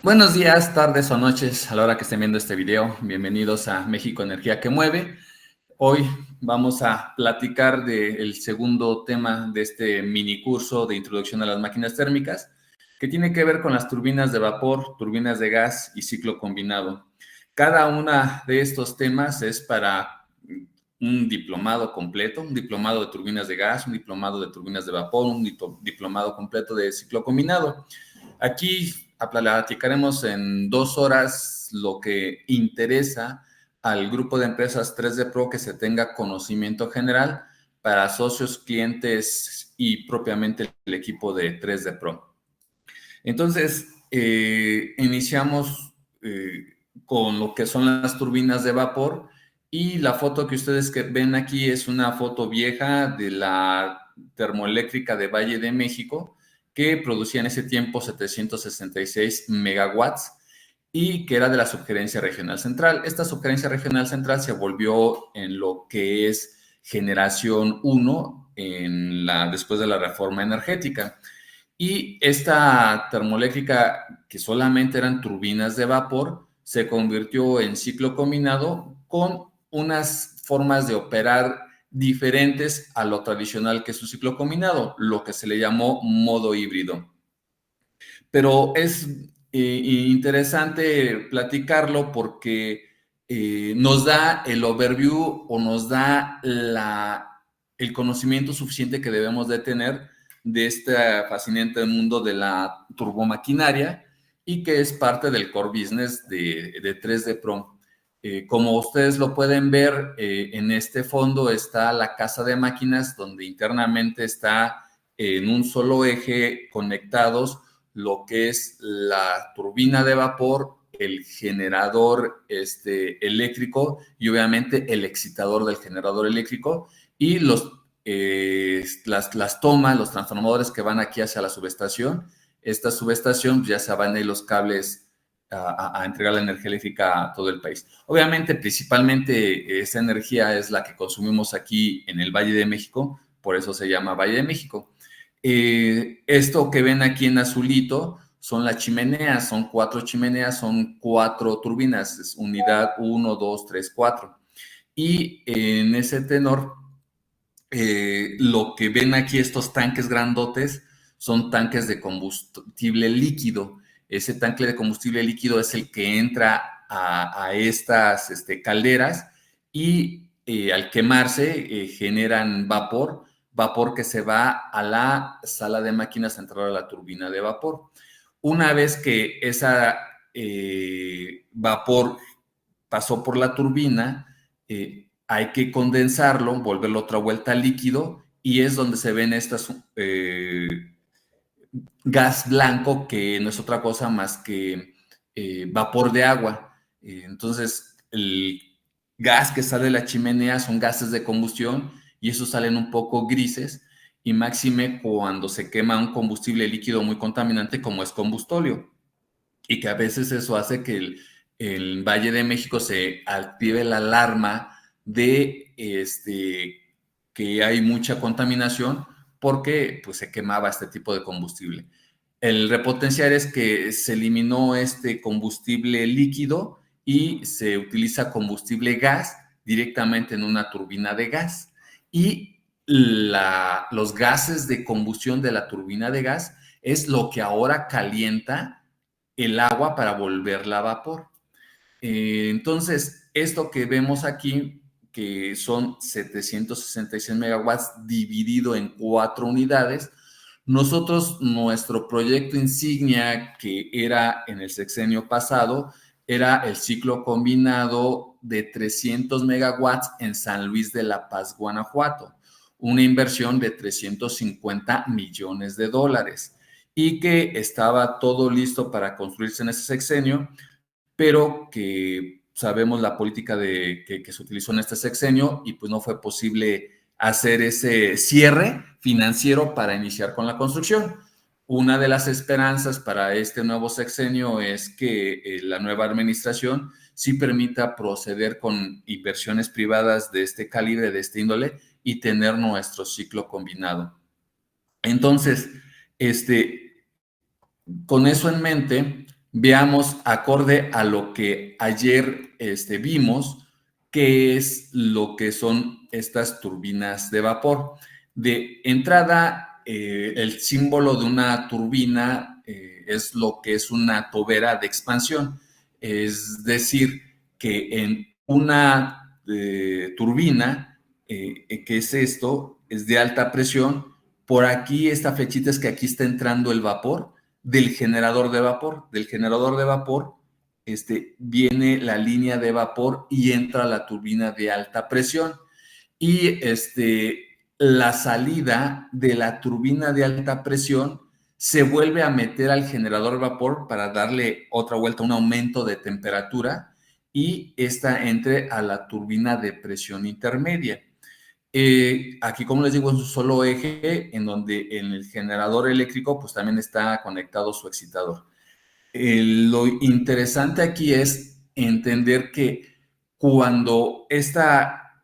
Buenos días, tardes o noches a la hora que estén viendo este video. Bienvenidos a México Energía que Mueve. Hoy vamos a platicar del segundo tema de este mini curso de introducción a las máquinas térmicas, que tiene que ver con las turbinas de vapor, turbinas de gas y ciclo combinado. Cada una de estos temas es para un diplomado completo, un diplomado de turbinas de gas, un diplomado de turbinas de vapor, un diplomado completo de ciclo combinado. Aquí platicaremos en 2 horas lo que interesa al grupo de empresas 3D Pro, que se tenga conocimiento general para socios, clientes y propiamente el equipo de 3D Pro. Entonces, iniciamos con lo que son las turbinas de vapor, y la foto que ustedes ven aquí es una foto vieja de la termoeléctrica de Valle de México, que producía en ese tiempo 766 megawatts y que era de la Subgerencia Regional Central. Esta Subgerencia Regional Central se volvió en lo que es Generación 1 después de la reforma energética. Y esta termoeléctrica, que solamente eran turbinas de vapor, se convirtió en ciclo combinado con unas formas de operar diferentes a lo tradicional que es un ciclo combinado, lo que se le llamó modo híbrido. Pero es interesante platicarlo porque nos da el overview o nos da el conocimiento suficiente que debemos de tener de este fascinante mundo de la turbomaquinaria, y que es parte del core business de 3D Pro. Como ustedes lo pueden ver, en este fondo está la casa de máquinas, donde internamente está en un solo eje conectados lo que es la turbina de vapor, el generador eléctrico y obviamente el excitador del generador eléctrico, y las tomas, los transformadores que van aquí hacia la subestación. Esta subestación ya se van ahí los cables a entregar la energía eléctrica a todo el país. Obviamente, principalmente esa energía es la que consumimos aquí en el Valle de México, por eso se llama Valle de México. Esto que ven aquí en azulito son las chimeneas, son 4 chimeneas, son 4 turbinas, es unidad 1, 2, 3, 4. Y en ese tenor, lo que ven aquí, estos tanques grandotes, son tanques de combustible líquido. Ese tanque de combustible líquido es el que entra a estas calderas, y al quemarse generan vapor que se va a la sala de máquinas central, a la turbina de vapor. Una vez que esa vapor pasó por la turbina, hay que condensarlo, volverlo otra vuelta líquido, y es donde se ven estas gas blanco, que no es otra cosa más que vapor de agua. Entonces, el gas que sale de la chimenea son gases de combustión, y esos salen un poco grises, y máxime cuando se quema un combustible líquido muy contaminante como es combustóleo, y que a veces eso hace que el Valle de México se active la alarma de que hay mucha contaminación, porque pues se quemaba este tipo de combustible. El repotenciar es que se eliminó este combustible líquido y se utiliza combustible gas directamente en una turbina de gas, y los gases de combustión de la turbina de gas es lo que ahora calienta el agua para volverla a vapor. Entonces, esto que vemos aquí, que son 766 megawatts dividido en 4 unidades, nuestro proyecto insignia, que era en el sexenio pasado, era el ciclo combinado de 300 megawatts en San Luis de la Paz, Guanajuato, una inversión de 350 millones de dólares, y que estaba todo listo para construirse en ese sexenio, pero que sabemos la política que se utilizó en este sexenio, y pues no fue posible hacer ese cierre financiero para iniciar con la construcción. Una de las esperanzas para este nuevo sexenio es que la nueva administración sí permita proceder con inversiones privadas de este calibre, de este índole, y tener nuestro ciclo combinado. Entonces, con eso en mente, veamos acorde a lo que ayer vimos, qué es lo que son estas turbinas de vapor. De entrada, el símbolo de una turbina es lo que es una tobera de expansión. Es decir, que en una turbina, que es esto, es de alta presión. Por aquí, esta flechita es que aquí está entrando el vapor del generador de vapor. Del generador de vapor viene la línea de vapor y entra a la turbina de alta presión. Y la salida de la turbina de alta presión se vuelve a meter al generador de vapor para darle otra vuelta, un aumento de temperatura, y esta entre a la turbina de presión intermedia. Aquí, como les digo, es un solo eje en donde en el generador eléctrico pues también está conectado su excitador. Lo interesante aquí es entender que cuando esta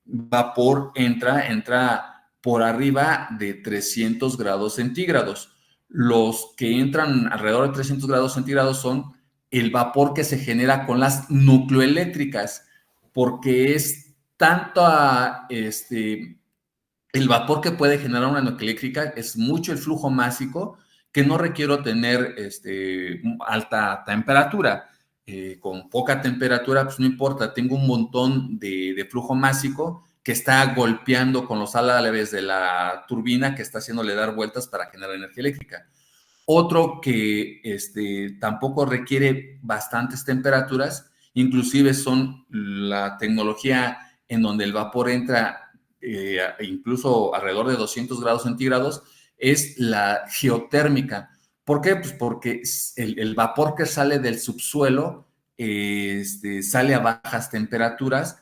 vapor entra por arriba de 300 grados centígrados. Los que entran alrededor de 300 grados centígrados son el vapor que se genera con las nucleoeléctricas, porque es tanto el vapor que puede generar una nucleoeléctrica, es mucho el flujo másico, que no requiero tener alta temperatura. Con poca temperatura, pues no importa, tengo un montón de flujo másico que está golpeando con los álabes de la turbina, que está haciéndole dar vueltas para generar energía eléctrica. Otro que tampoco requiere bastantes temperaturas, inclusive son la tecnología en donde el vapor entra incluso alrededor de 200 grados centígrados, es la geotérmica. ¿Por qué? Pues porque el vapor que sale del subsuelo sale a bajas temperaturas,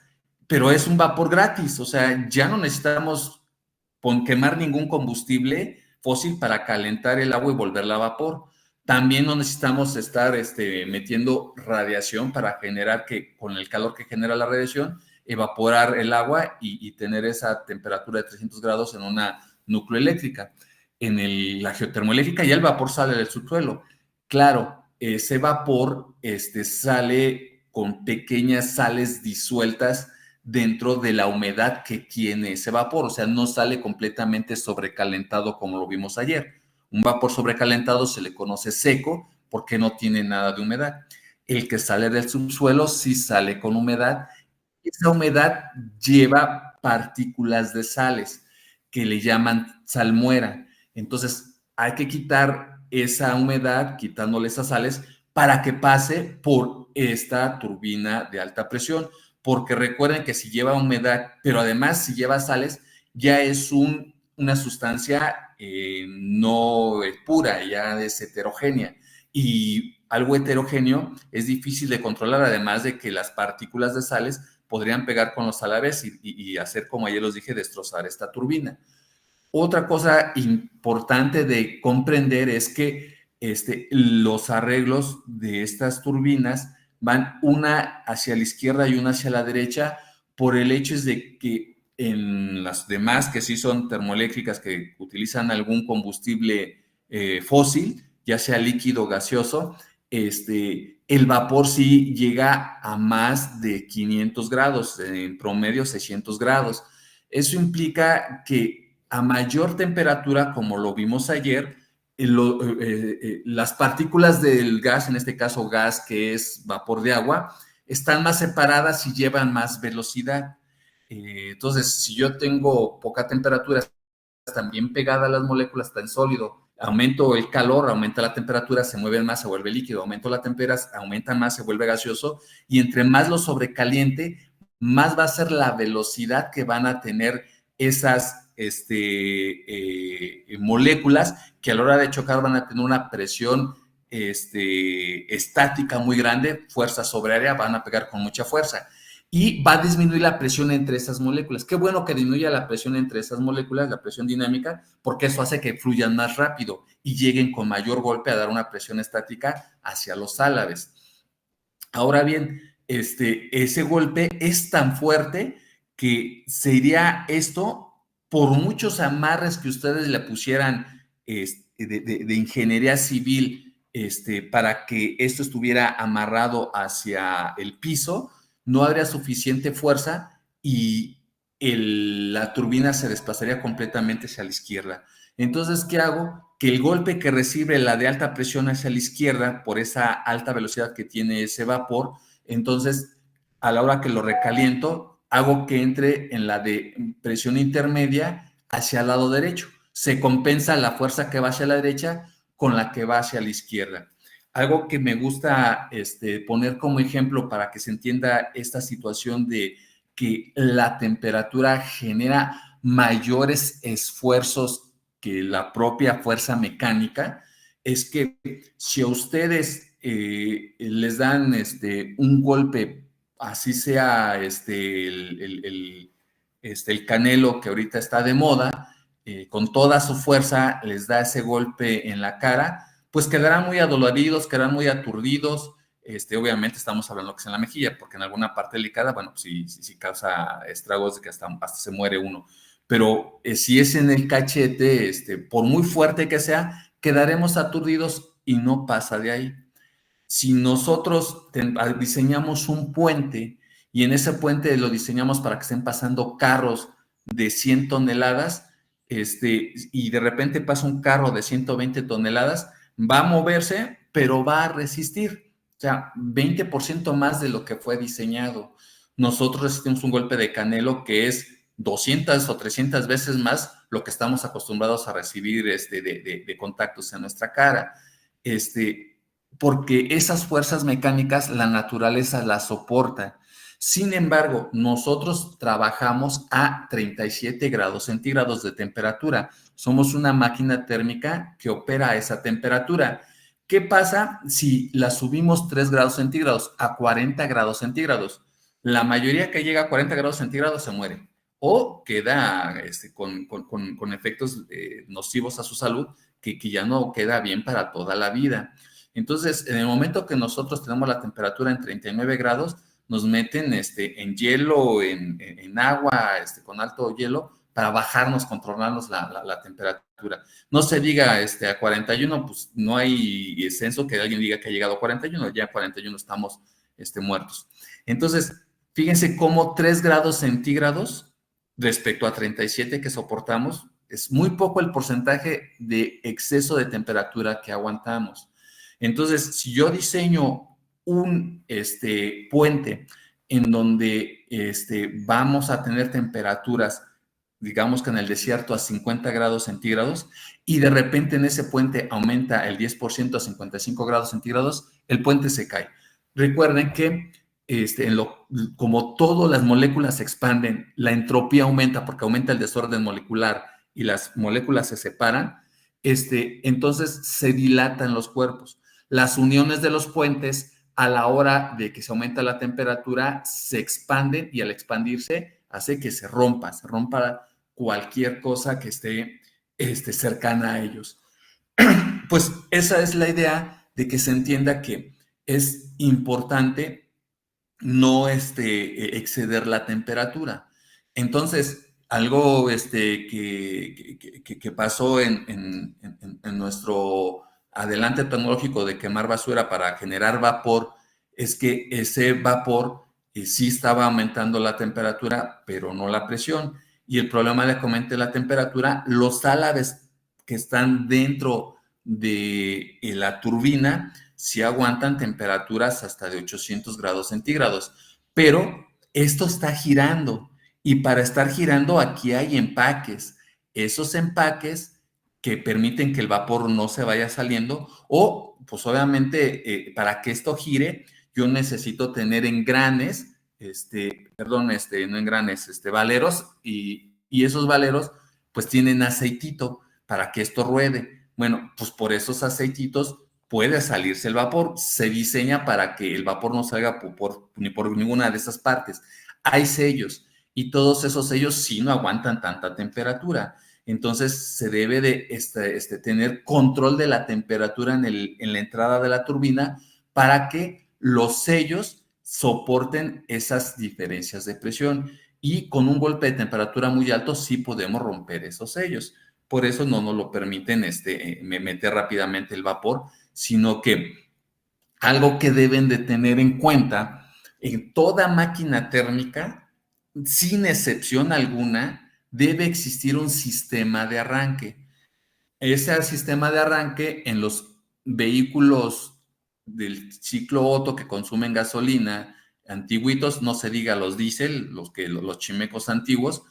pero es un vapor gratis, o sea, ya no necesitamos quemar ningún combustible fósil para calentar el agua y volverla a vapor. También no necesitamos estar metiendo radiación para generar que, con el calor que genera la radiación, evaporar el agua y tener esa temperatura de 300 grados en una nucleoeléctrica. En la geotermoeléctrica ya el vapor sale del subsuelo. Claro, ese vapor sale con pequeñas sales disueltas dentro de la humedad que tiene ese vapor, o sea, no sale completamente sobrecalentado como lo vimos ayer. Un vapor sobrecalentado se le conoce seco porque no tiene nada de humedad. El que sale del subsuelo sí sale con humedad. Esa humedad lleva partículas de sales que le llaman salmuera. Entonces, hay que quitar esa humedad, quitándole esas sales, para que pase por esta turbina de alta presión, porque recuerden que si lleva humedad, pero además si lleva sales, ya es una sustancia no pura, ya es heterogénea. Y algo heterogéneo es difícil de controlar, además de que las partículas de sales podrían pegar con los álabes y hacer, como ayer los dije, destrozar esta turbina. Otra cosa importante de comprender es que los arreglos de estas turbinas van una hacia la izquierda y una hacia la derecha, por el hecho es de que en las demás, que sí son termoeléctricas, que utilizan algún combustible fósil, ya sea líquido o gaseoso, el vapor sí llega a más de 500 grados, en promedio 600 grados. Eso implica que a mayor temperatura, como lo vimos ayer, las partículas del gas, en este caso gas que es vapor de agua, están más separadas y llevan más velocidad. Entonces, si yo tengo poca temperatura, están bien pegadas las moléculas, está en sólido, aumento el calor, aumenta la temperatura, se mueven más, se vuelve líquido, aumento la temperatura, aumenta más, se vuelve gaseoso, y entre más lo sobrecaliente, más va a ser la velocidad que van a tener esas moléculas, que a la hora de chocar van a tener una presión estática muy grande, fuerza sobre área, van a pegar con mucha fuerza y va a disminuir la presión entre esas moléculas. Qué bueno que disminuya la presión entre esas moléculas, la presión dinámica, porque eso hace que fluyan más rápido y lleguen con mayor golpe a dar una presión estática hacia los álabes. Ahora bien, ese golpe es tan fuerte que sería esto por muchos amarres que ustedes le pusieran de ingeniería civil para que esto estuviera amarrado hacia el piso, no habría suficiente fuerza y la turbina se desplazaría completamente hacia la izquierda. Entonces, ¿qué hago? Que el golpe que recibe la de alta presión hacia la izquierda, por esa alta velocidad que tiene ese vapor, entonces, a la hora que lo recaliento, hago que entre en la de presión intermedia hacia el lado derecho. Se compensa la fuerza que va hacia la derecha con la que va hacia la izquierda. Algo que me gusta poner como ejemplo para que se entienda esta situación de que la temperatura genera mayores esfuerzos que la propia fuerza mecánica, es que si a ustedes les dan un golpe, así sea el Canelo que ahorita está de moda, con toda su fuerza les da ese golpe en la cara, pues quedarán muy adoloridos, quedarán muy aturdidos. Obviamente estamos hablando que es en la mejilla, porque en alguna parte delicada, bueno, pues sí causa estragos de que hasta se muere uno. Pero si es en el cachete, por muy fuerte que sea, quedaremos aturdidos y no pasa de ahí. Si nosotros diseñamos un puente y en ese puente lo diseñamos para que estén pasando carros de 100 toneladas, y de repente pasa un carro de 120 toneladas, va a moverse, pero va a resistir. O sea, 20% más de lo que fue diseñado. Nosotros resistimos un golpe de Canelo que es 200 o 300 veces más lo que estamos acostumbrados a recibir de contactos en nuestra cara. Porque esas fuerzas mecánicas la naturaleza las soporta. Sin embargo, nosotros trabajamos a 37 grados centígrados de temperatura. Somos una máquina térmica que opera a esa temperatura. ¿Qué pasa si la subimos 3 grados centígrados a 40 grados centígrados? La mayoría que llega a 40 grados centígrados se muere o queda con efectos nocivos a su salud que ya no queda bien para toda la vida. Entonces, en el momento que nosotros tenemos la temperatura en 39 grados, nos meten en hielo, en agua, con alto hielo, para bajarnos, controlarnos la temperatura. No se diga a 41, pues no hay censo que alguien diga que ha llegado a 41, ya a 41 estamos muertos. Entonces, fíjense cómo 3 grados centígrados respecto a 37 que soportamos, es muy poco el porcentaje de exceso de temperatura que aguantamos. Entonces, si yo diseño un puente en donde vamos a tener temperaturas, digamos que en el desierto a 50 grados centígrados, y de repente en ese puente aumenta el 10% a 55 grados centígrados, el puente se cae. Recuerden que como todas las moléculas se expanden, la entropía aumenta porque aumenta el desorden molecular y las moléculas se separan, entonces se dilatan los cuerpos. Las uniones de los puentes, a la hora de que se aumenta la temperatura, se expanden y al expandirse hace que se rompa cualquier cosa que esté cercana a ellos. Pues esa es la idea de que se entienda que es importante no exceder la temperatura. Entonces, algo que pasó en nuestro adelante tecnológico de quemar basura para generar vapor es que ese vapor sí estaba aumentando la temperatura, pero no la presión. Y el problema de que aumente la temperatura, los álabes que están dentro de la turbina sí aguantan temperaturas hasta de 800 grados centígrados, pero esto está girando y para estar girando aquí hay empaques. Esos empaques que permiten que el vapor no se vaya saliendo o pues obviamente para que esto gire yo necesito tener engranes, no engranes, valeros y esos valeros pues tienen aceitito para que esto ruede. Bueno, pues por esos aceititos puede salirse el vapor. Se diseña para que el vapor no salga ni por ninguna de esas partes. Hay sellos y todos esos sellos sí no aguantan tanta temperatura. Entonces se debe de tener control de la temperatura en la entrada de la turbina para que los sellos soporten esas diferencias de presión. Y con un golpe de temperatura muy alto sí podemos romper esos sellos. Por eso no nos lo permiten meter rápidamente el vapor sino que algo que deben de tener en cuenta en toda máquina térmica, sin excepción alguna, debe existir un sistema de arranque. Ese sistema de arranque en los vehículos del ciclo Otto que consumen gasolina, antiguitos, no se diga los diésel, los chimecos antiguos,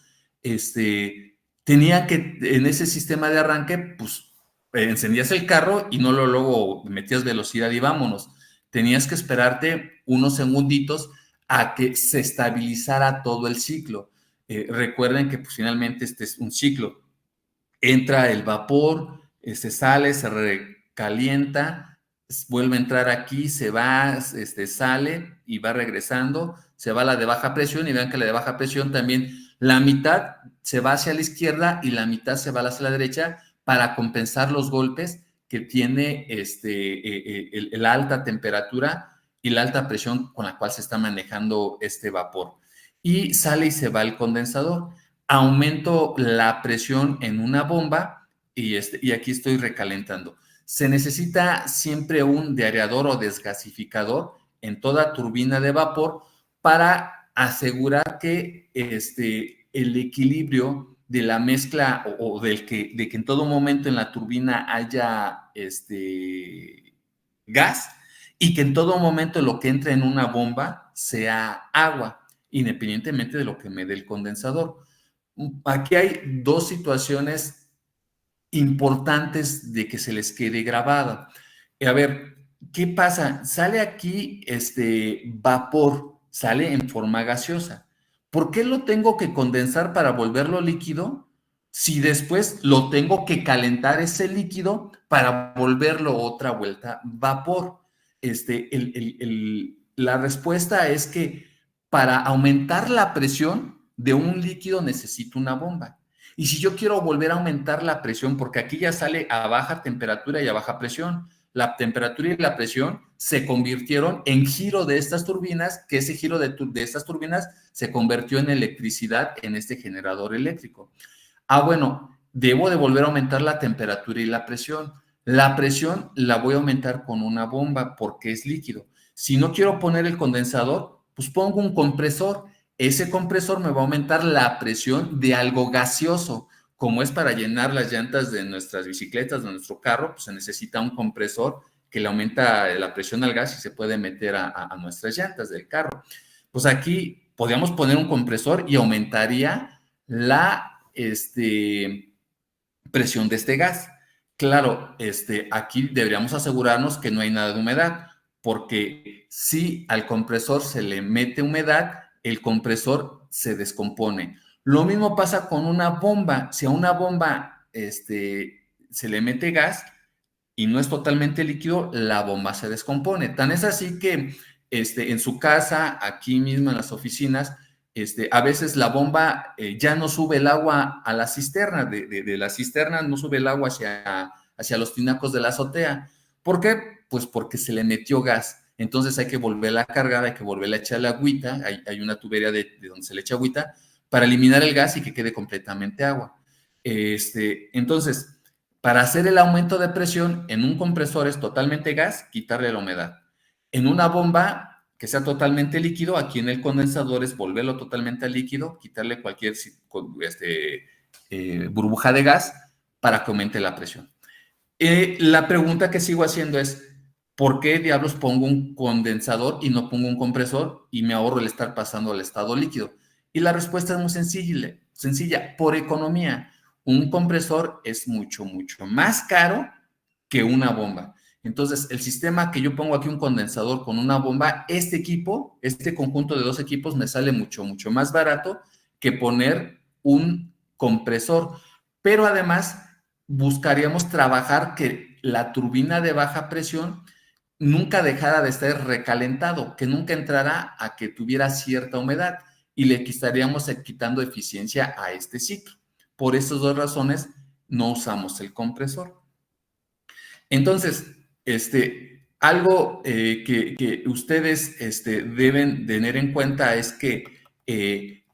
tenía que, en ese sistema de arranque, pues encendías el carro y no luego metías velocidad y vámonos. Tenías que esperarte unos segunditos a que se estabilizara todo el ciclo. Recuerden que pues, finalmente este es un ciclo. Entra el vapor, sale, se recalienta, vuelve a entrar aquí, se va, sale y va regresando, se va a la de baja presión y vean que la de baja presión también, la mitad se va hacia la izquierda y la mitad se va hacia la derecha para compensar los golpes que tiene la alta temperatura y la alta presión con la cual se está manejando este vapor. Y sale y se va el condensador. Aumento la presión en una bomba y aquí estoy recalentando. Se necesita siempre un deaerador o desgasificador en toda turbina de vapor para asegurar que el equilibrio de la mezcla o de que en todo momento en la turbina haya gas y que en todo momento lo que entre en una bomba sea agua, independientemente de lo que me dé el condensador. Aquí hay dos situaciones importantes de que se les quede grabada. A ver, ¿qué pasa? Sale aquí vapor, sale en forma gaseosa. ¿Por qué lo tengo que condensar para volverlo líquido? Si después lo tengo que calentar ese líquido para volverlo otra vuelta vapor. La respuesta es que para aumentar la presión de un líquido necesito una bomba. Y si yo quiero volver a aumentar la presión, porque aquí ya sale a baja temperatura y a baja presión, la temperatura y la presión se convirtieron en giro de estas turbinas, que ese giro de estas turbinas se convirtió en electricidad en este generador eléctrico. Bueno, debo de volver a aumentar la temperatura y la presión. La presión la voy a aumentar con una bomba porque es líquido. Si no quiero poner el condensador, pues pongo un compresor. Ese compresor me va a aumentar la presión de algo gaseoso. Como es para llenar las llantas de nuestras bicicletas, de nuestro carro, pues se necesita un compresor que le aumenta la presión al gas y se puede meter a nuestras llantas del carro. Pues aquí podríamos poner un compresor y aumentaría la presión de este gas. Claro, aquí deberíamos asegurarnos que no hay nada de humedad, porque si al compresor se le mete humedad, el compresor se descompone. Lo mismo pasa con una bomba. Si a una bomba se le mete gas y no es totalmente líquido, la bomba se descompone. Tan es así que en su casa, aquí mismo en las oficinas, a veces la bomba ya no sube el agua a la cisterna, de la cisterna no sube el agua hacia los tinacos de la azotea. ¿Por qué? Pues porque se le metió gas. Entonces hay que volverla a cargar, hay que volverla a echar la agüita, hay una tubería de donde se le echa agüita para eliminar el gas y que quede completamente agua. Entonces, para hacer el aumento de presión en un compresor es totalmente gas, quitarle la humedad. En una bomba que sea totalmente líquido, aquí en el condensador es volverlo totalmente a líquido, quitarle cualquier burbuja de gas para que aumente la presión. La pregunta que sigo haciendo es, ¿por qué diablos pongo un condensador y no pongo un compresor y me ahorro el estar pasando al estado líquido? Y la respuesta es muy sencilla, por economía. Un compresor es mucho, mucho más caro que una bomba. Entonces, el sistema que yo pongo aquí, un condensador con una bomba, este equipo, este conjunto de dos equipos me sale mucho, mucho más barato que poner un compresor. Pero además, buscaríamos trabajar que la turbina de baja presión nunca dejara de estar recalentado, que nunca entrara a que tuviera cierta humedad y le estaríamos quitando eficiencia a este ciclo. Por estas dos razones, no usamos el compresor. Entonces, algo que ustedes deben tener en cuenta es que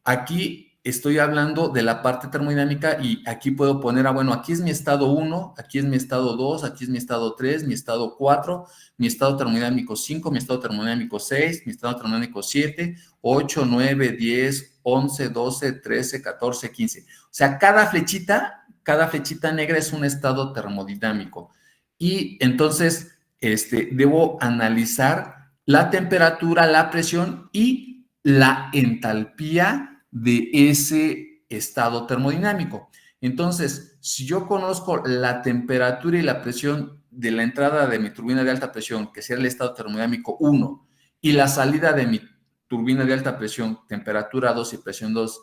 aquí estoy hablando de la parte termodinámica y aquí puedo poner, bueno, aquí es mi estado 1, aquí es mi estado 2, aquí es mi estado 3, mi estado 4, mi estado termodinámico 5, mi estado termodinámico 6, mi estado termodinámico 7, 8, 9, 10, 11, 12, 13, 14, 15. O sea, cada flechita negra es un estado termodinámico. Y entonces, debo analizar la temperatura, la presión y la entalpía de ese estado termodinámico. Entonces, si yo conozco la temperatura y la presión de la entrada de mi turbina de alta presión, que sea el estado termodinámico 1, y la salida de mi turbina de alta presión, temperatura 2 y presión 2,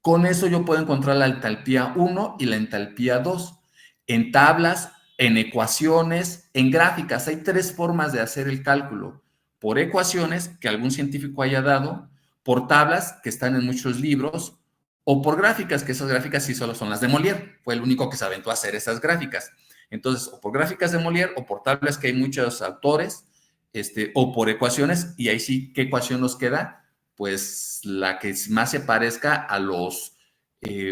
con eso yo puedo encontrar la entalpía 1 y la entalpía 2 en tablas, en ecuaciones, en gráficas. Hay tres formas de hacer el cálculo: por ecuaciones que algún científico haya dado, por tablas que están en muchos libros, o por gráficas, que esas gráficas sí solo son las de Molière. Fue el único que se aventó a hacer esas gráficas. Entonces, o por gráficas de Molière, o por tablas que hay muchos autores, o por ecuaciones, y ahí sí, ¿qué ecuación nos queda? Pues la que más se parezca a los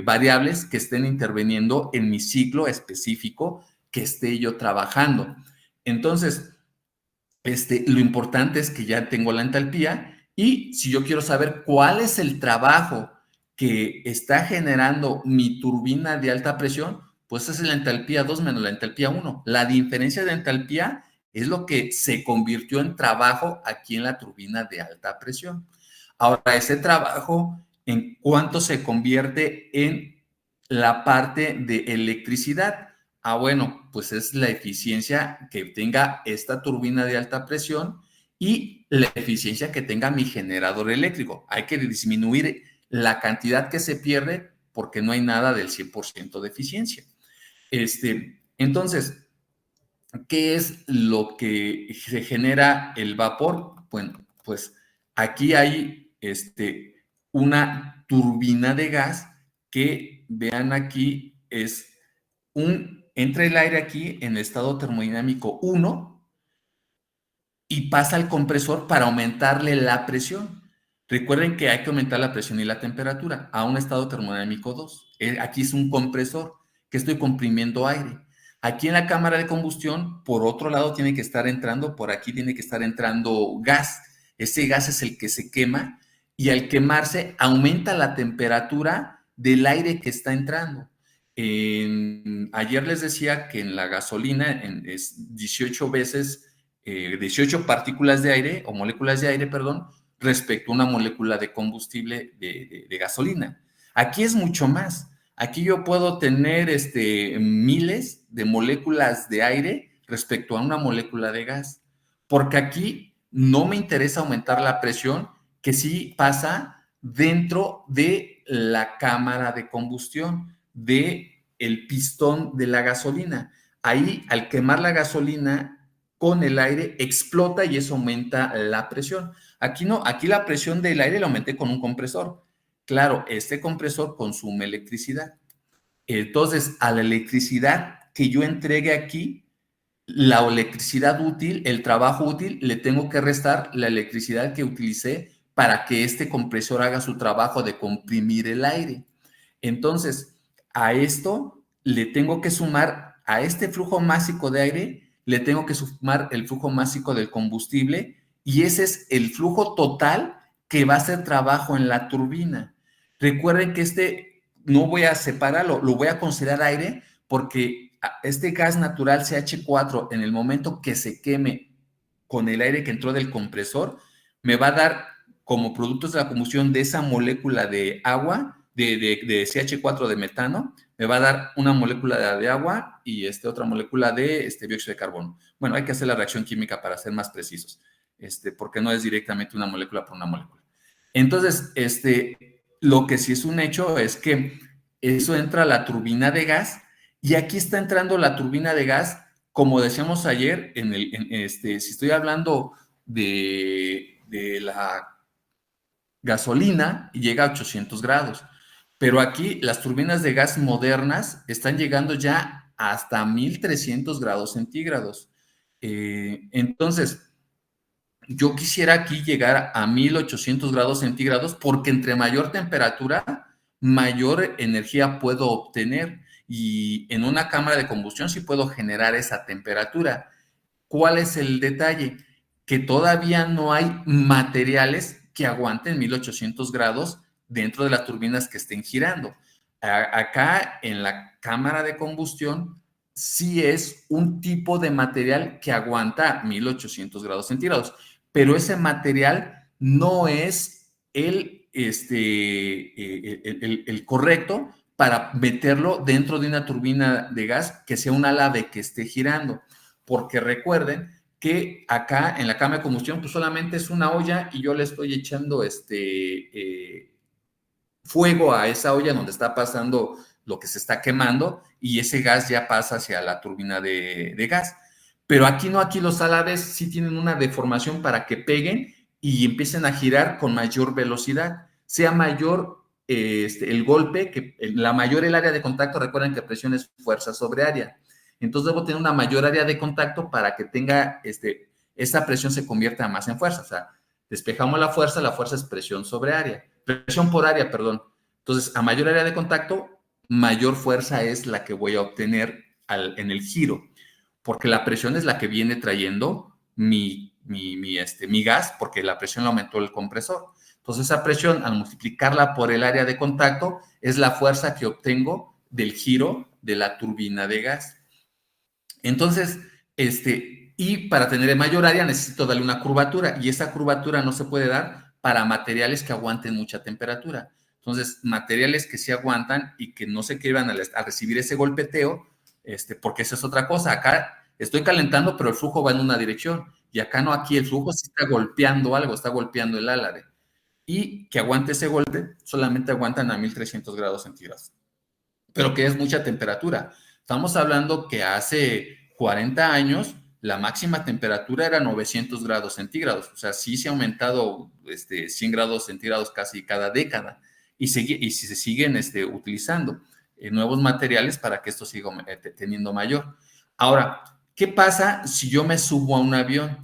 variables que estén interviniendo en mi ciclo específico que esté yo trabajando. Entonces, lo importante es que ya tengo la entalpía, y si yo quiero saber cuál es el trabajo que está generando mi turbina de alta presión, pues es la entalpía 2 menos la entalpía 1. La diferencia de entalpía es lo que se convirtió en trabajo aquí en la turbina de alta presión. Ahora, ese trabajo, ¿en cuánto se convierte en la parte de electricidad? Bueno, pues es la eficiencia que tenga esta turbina de alta presión y la eficiencia que tenga mi generador eléctrico. Hay que disminuir la cantidad que se pierde porque no hay nada del 100% de eficiencia. Entonces, ¿qué es lo que se genera el vapor? Bueno, pues aquí hay una turbina de gas que, vean aquí, entra el aire aquí en estado termodinámico 1 y pasa al compresor para aumentarle la presión. Recuerden que hay que aumentar la presión y la temperatura a un estado termodinámico 2. Aquí es un compresor que estoy comprimiendo aire. Aquí en la cámara de combustión, por otro lado, tiene que estar entrando, por aquí tiene que estar entrando gas. Ese gas es el que se quema, y al quemarse aumenta la temperatura del aire que está entrando. Ayer les decía que en la gasolina es 18 veces 18 partículas de aire o moléculas de aire, perdón, respecto a una molécula de combustible de gasolina. Aquí es mucho más. Aquí yo puedo tener miles de moléculas de aire respecto a una molécula de gas, porque aquí no me interesa aumentar la presión que sí pasa dentro de la cámara de combustión, de el pistón de la gasolina. Ahí, al quemar la gasolina con el aire, explota y eso aumenta la presión. Aquí no, aquí la presión del aire la aumenté con un compresor. Claro, este compresor consume electricidad. Entonces, a la electricidad que yo entregue aquí, la electricidad útil, el trabajo útil, le tengo que restar la electricidad que utilicé para que este compresor haga su trabajo de comprimir el aire. Entonces, a esto le tengo que sumar, a este flujo másico de aire, le tengo que sumar el flujo másico del combustible, y ese es el flujo total que va a hacer trabajo en la turbina. Recuerden que no voy a separarlo, lo voy a considerar aire, porque este gas natural CH4, en el momento que se queme con el aire que entró del compresor, me va a dar, como productos de la combustión de esa molécula de agua, de CH4 de metano, me va a dar una molécula de agua y otra molécula de dióxido de carbono. Bueno, hay que hacer la reacción química para ser más precisos, porque no es directamente una molécula por una molécula. Entonces, lo que sí es un hecho es que eso entra a la turbina de gas, y aquí está entrando la turbina de gas, como decíamos ayer, si estoy hablando de la gasolina, llega a 800 grados. Pero aquí las turbinas de gas modernas están llegando ya hasta 1300 grados centígrados. Entonces, yo quisiera aquí llegar a 1800 grados centígrados porque entre mayor temperatura, mayor energía puedo obtener y en una cámara de combustión sí puedo generar esa temperatura. ¿Cuál es el detalle? Que todavía no hay materiales que aguanten 1800 grados dentro de las turbinas que estén girando. Acá en la cámara de combustión sí es un tipo de material que aguanta 1800 grados centígrados, pero ese material no es el correcto para meterlo dentro de una turbina de gas que sea un ala de que esté girando, porque recuerden que acá en la cámara de combustión pues solamente es una olla y yo le estoy echando fuego a esa olla donde está pasando lo que se está quemando y ese gas ya pasa hacia la turbina de gas. Pero aquí no, aquí los álabes sí tienen una deformación para que peguen y empiecen a girar con mayor velocidad, sea mayor el golpe, que la mayor el área de contacto, recuerden que presión es fuerza sobre área. Entonces debo tener una mayor área de contacto para que tenga, esa presión se convierta más en fuerza. O sea, despejamos la fuerza es presión sobre área, presión por área, perdón. Entonces, a mayor área de contacto, mayor fuerza es la que voy a obtener en el giro, porque la presión es la que viene trayendo mi gas, porque la presión la aumentó el compresor. Entonces, esa presión, al multiplicarla por el área de contacto, es la fuerza que obtengo del giro de la turbina de gas. Entonces, y para tener mayor área necesito darle una curvatura y esa curvatura no se puede dar para materiales que aguanten mucha temperatura. Entonces, materiales que sí aguantan y que no se quedan a recibir ese golpeteo, porque esa es otra cosa. Acá estoy calentando, pero el flujo va en una dirección y acá no, aquí el flujo sí está golpeando algo, está golpeando el álade. Y que aguante ese golpe, solamente aguantan a 1300 grados centígrados, pero que es mucha temperatura. Estamos hablando que hace 40 años la máxima temperatura era 900 grados centígrados, o sea, sí se ha aumentado 100 grados centígrados casi cada década y si se siguen utilizando nuevos materiales para que esto siga teniendo mayor. Ahora, ¿qué pasa si yo me subo a un avión?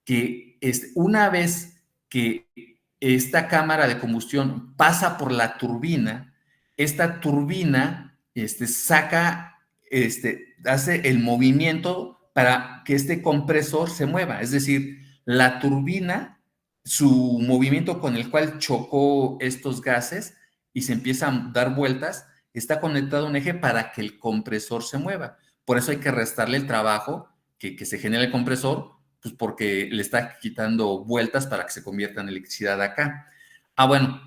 Que una vez que esta cámara de combustión pasa por la turbina, esta turbina hace el movimiento para que este compresor se mueva. Es decir, la turbina, su movimiento con el cual chocó estos gases y se empiezan a dar vueltas, está conectado a un eje para que el compresor se mueva. Por eso hay que restarle el trabajo que se genera el compresor, pues porque le está quitando vueltas para que se convierta en electricidad acá. Bueno,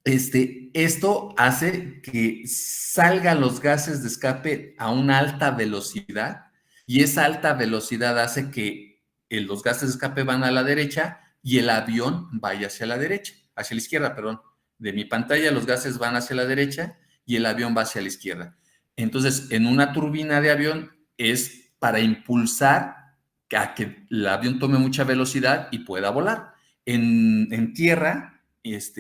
esto hace que salgan los gases de escape a una alta velocidad y esa alta velocidad hace que los gases de escape van a la derecha y el avión vaya hacia la derecha, hacia la izquierda, perdón. De mi pantalla los gases van hacia la derecha y el avión va hacia la izquierda. Entonces, en una turbina de avión es para impulsar a que el avión tome mucha velocidad y pueda volar. En tierra, es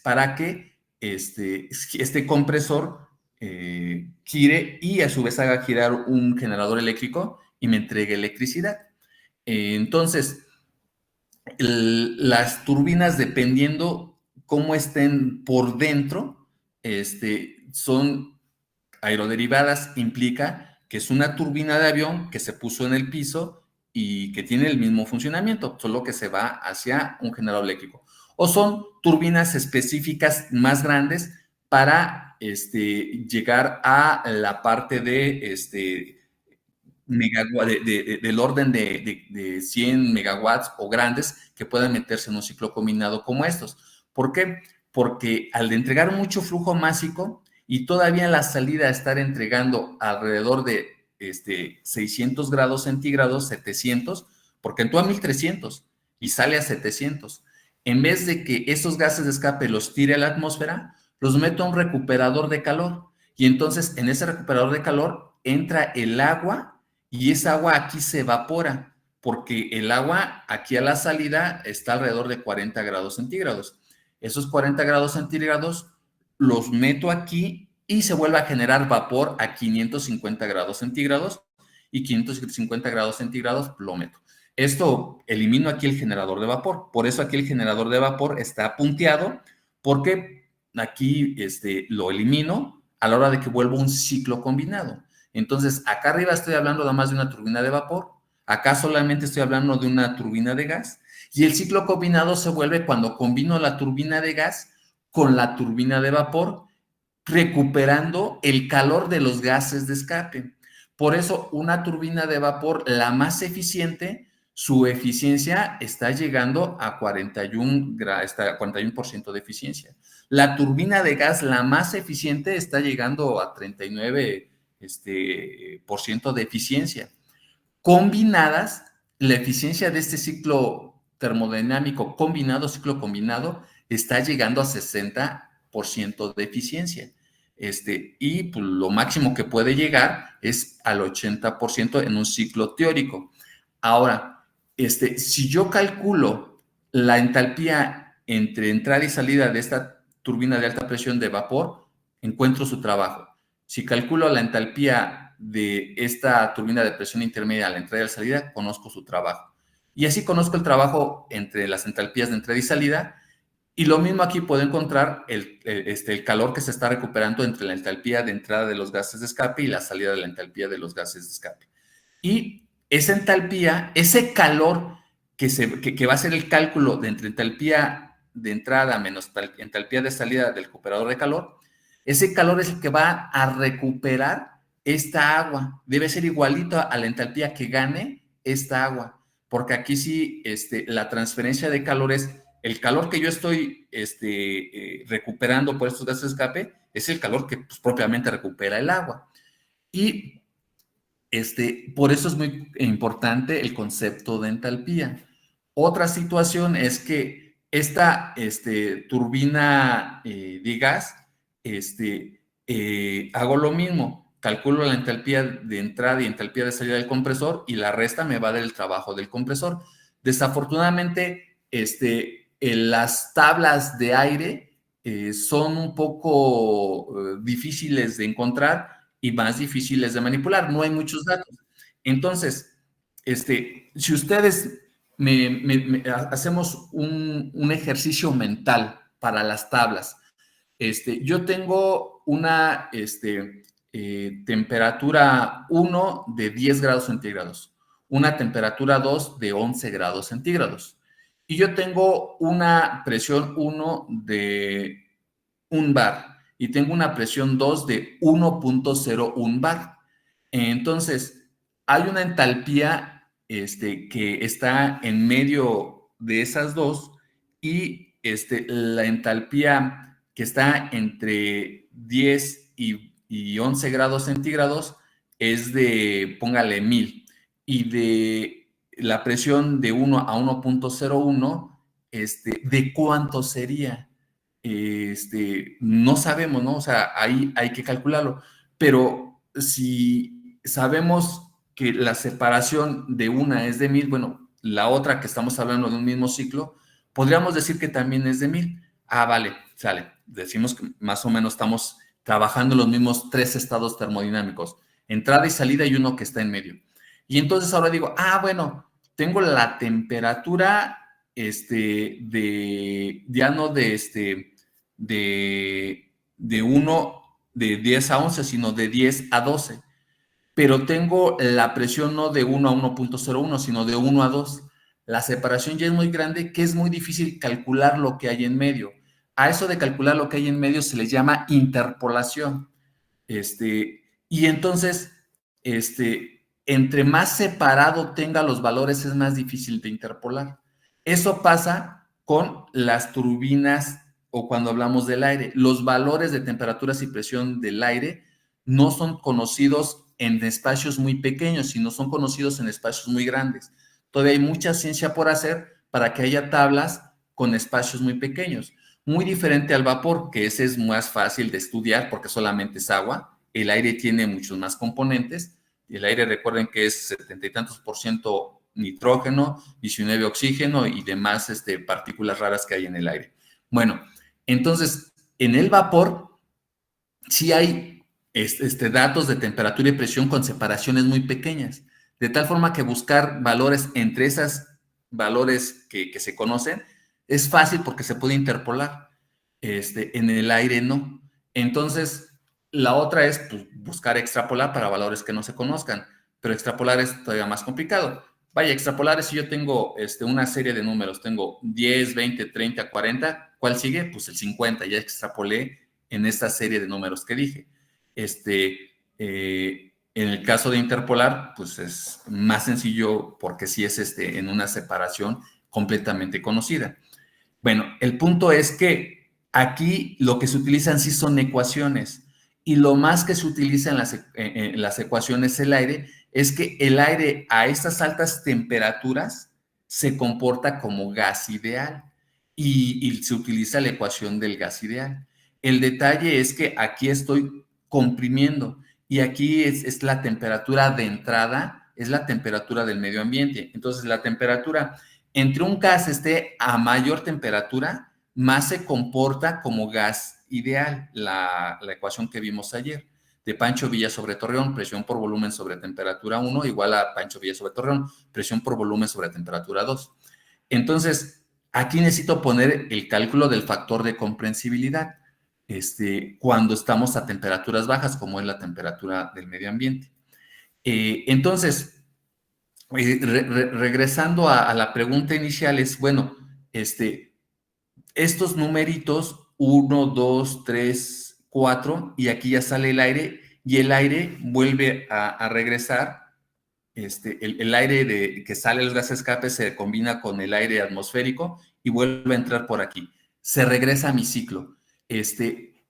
para que este compresor gire y a su vez haga girar un generador eléctrico y me entregue electricidad. Entonces, las turbinas, dependiendo cómo estén por dentro, son aeroderivadas, implica que es una turbina de avión que se puso en el piso y que tiene el mismo funcionamiento, solo que se va hacia un generador eléctrico. O son turbinas específicas más grandes para llegar a la parte del orden de 100 megawatts o grandes que puedan meterse en un ciclo combinado como estos. ¿Por qué? Porque al entregar mucho flujo másico y todavía en la salida estar entregando alrededor de 600 grados centígrados, 700, porque entró a 1300 y sale a 700. En vez de que esos gases de escape los tire a la atmósfera, los meto a un recuperador de calor. Y entonces en ese recuperador de calor entra el agua y esa agua aquí se evapora, porque el agua aquí a la salida está alrededor de 40 grados centígrados. Esos 40 grados centígrados los meto aquí y se vuelve a generar vapor a 550 grados centígrados y 550 grados centígrados lo meto. Esto elimino aquí el generador de vapor. Por eso aquí el generador de vapor está punteado, porque aquí lo elimino a la hora de que vuelvo un ciclo combinado. Entonces, acá arriba estoy hablando nada más de una turbina de vapor, acá solamente estoy hablando de una turbina de gas, y el ciclo combinado se vuelve cuando combino la turbina de gas con la turbina de vapor, recuperando el calor de los gases de escape. Por eso, una turbina de vapor, la más eficiente, su eficiencia está liciento a 41% de eficiencia. La turbina de gas, la más eficiente, está llegando a 39% de eficiencia. Combinadas, la eficiencia de este ciclo termodinámico combinado, ciclo combinado, está llegando a 60% de eficiencia. Y pues, lo máximo que puede llegar es al 80% en un ciclo teórico. Ahora, si yo calculo la entalpía entre entrada y salida de esta turbina de alta presión de vapor, encuentro su trabajo. Si calculo la entalpía de esta turbina de presión intermedia a la entrada y la salida, conozco su trabajo. Y así conozco el trabajo entre las entalpías de entrada y salida. Y lo mismo aquí puedo encontrar el calor que se está recuperando entre la entalpía de entrada de los gases de escape y la salida de la entalpía de los gases de escape. Y esa entalpía, ese calor que va a ser el cálculo de entre entalpía de entrada menos entalpía de salida del recuperador de calor, ese calor es el que va a recuperar esta agua. Debe ser igualito a la entalpía que gane esta agua, porque aquí sí la transferencia de calor es el calor que yo estoy recuperando por estos gases de escape, es el calor que pues, propiamente recupera el agua. Y por eso es muy importante el concepto de entalpía. Otra situación es que esta turbina de gas, hago lo mismo, calculo la entalpía de entrada y entalpía de salida del compresor y la resta me va a dar el trabajo del compresor. Desafortunadamente, las tablas de aire son un poco difíciles de encontrar y más difíciles de manipular. No hay muchos datos. Entonces, si ustedes hacemos un ejercicio mental para las tablas, yo tengo una temperatura 1 de 10 grados centígrados, una temperatura 2 de 11 grados centígrados, y yo tengo una presión 1 de 1 bar y tengo una presión 2 de 1.01 bar. Entonces, hay una entalpía que está en medio de esas dos y la entalpía que está entre 10 y 11 grados centígrados es de, póngale, 1000. Y de la presión de 1 a 1.01, ¿de cuánto sería? No sabemos, ¿no? O sea, ahí hay que calcularlo. Pero si sabemos que la separación de una es de 1000, bueno, la otra que estamos hablando de un mismo ciclo, podríamos decir que también es de 1000. Ah, vale, sale. Decimos que más o menos estamos trabajando en los mismos tres estados termodinámicos, entrada y salida y uno que está en medio. Y entonces ahora digo, bueno, tengo la temperatura ya no de 1 de 10 a 11, sino de 10 a 12. Pero tengo la presión no de 1 a 1.01, sino de 1 a 2. La separación ya es muy grande, que es muy difícil calcular lo que hay en medio. A eso de calcular lo que hay en medio se le llama interpolación. Y entonces, entre más separado tenga los valores, es más difícil de interpolar. Eso pasa con las turbinas o cuando hablamos del aire. Los valores de temperaturas y presión del aire no son conocidos en espacios muy pequeños, sino son conocidos en espacios muy grandes. Todavía hay mucha ciencia por hacer para que haya tablas con espacios muy pequeños. Muy diferente al vapor, que ese es más fácil de estudiar porque solamente es agua. El aire tiene muchos más componentes. El aire, recuerden que es 70 y tantos % nitrógeno, 19 oxígeno y demás partículas raras que hay en el aire. Bueno, entonces, en el vapor sí hay datos de temperatura y presión con separaciones muy pequeñas. De tal forma que buscar valores entre esos valores que se conocen es fácil porque se puede interpolar. En el aire no. Entonces, la otra es pues, buscar extrapolar para valores que no se conozcan, pero extrapolar es todavía más complicado. Vaya, extrapolar es si yo tengo una serie de números, tengo 10, 20, 30, 40, ¿cuál sigue? Pues el 50, ya extrapolé en esta serie de números que dije. En el caso de interpolar, pues es más sencillo porque sí es en una separación completamente conocida. Bueno, el punto es que aquí lo que se utilizan sí son ecuaciones y lo más que se utiliza en las ecuaciones del aire es que el aire a estas altas temperaturas se comporta como gas ideal y se utiliza la ecuación del gas ideal. El detalle es que aquí estoy comprimiendo y aquí es la temperatura de entrada, es la temperatura del medio ambiente. Entonces, la temperatura entre un gas esté a mayor temperatura, más se comporta como gas ideal, la ecuación que vimos ayer, de Pancho Villa sobre Torreón, presión por volumen sobre temperatura 1 igual a Pancho Villa sobre Torreón, presión por volumen sobre temperatura 2. Entonces, aquí necesito poner el cálculo del factor de comprensibilidad, cuando estamos a temperaturas bajas, como es la temperatura del medio ambiente. Entonces, regresando a la pregunta inicial es, bueno, estos numeritos, 1, 2, 3, 4, y aquí ya sale el aire, y el aire vuelve a regresar, el aire que sale de los gases de escape se combina con el aire atmosférico y vuelve a entrar por aquí. Se regresa a mi ciclo.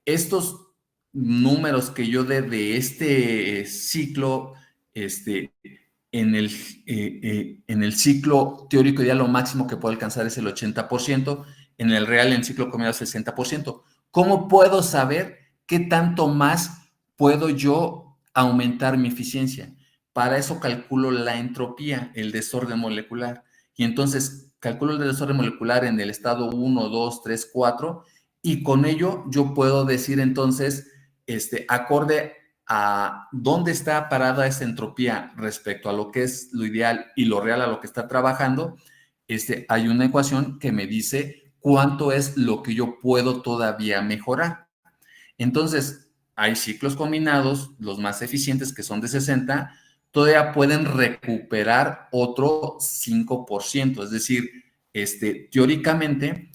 Estos números que yo dé de este ciclo, en el ciclo teórico ya lo máximo que puedo alcanzar es el 80%, en el real, en el ciclo combinado, 60%. ¿Cómo puedo saber qué tanto más puedo yo aumentar mi eficiencia? Para eso calculo la entropía, el desorden molecular. Y entonces calculo el desorden molecular en el estado 1, 2, 3, 4, y con ello yo puedo decir entonces, acorde a dónde está parada esa entropía respecto a lo que es lo ideal y lo real a lo que está trabajando, hay una ecuación que me dice cuánto es lo que yo puedo todavía mejorar. Entonces, hay ciclos combinados, los más eficientes que son de 60, todavía pueden recuperar otro 5%. Es decir, teóricamente,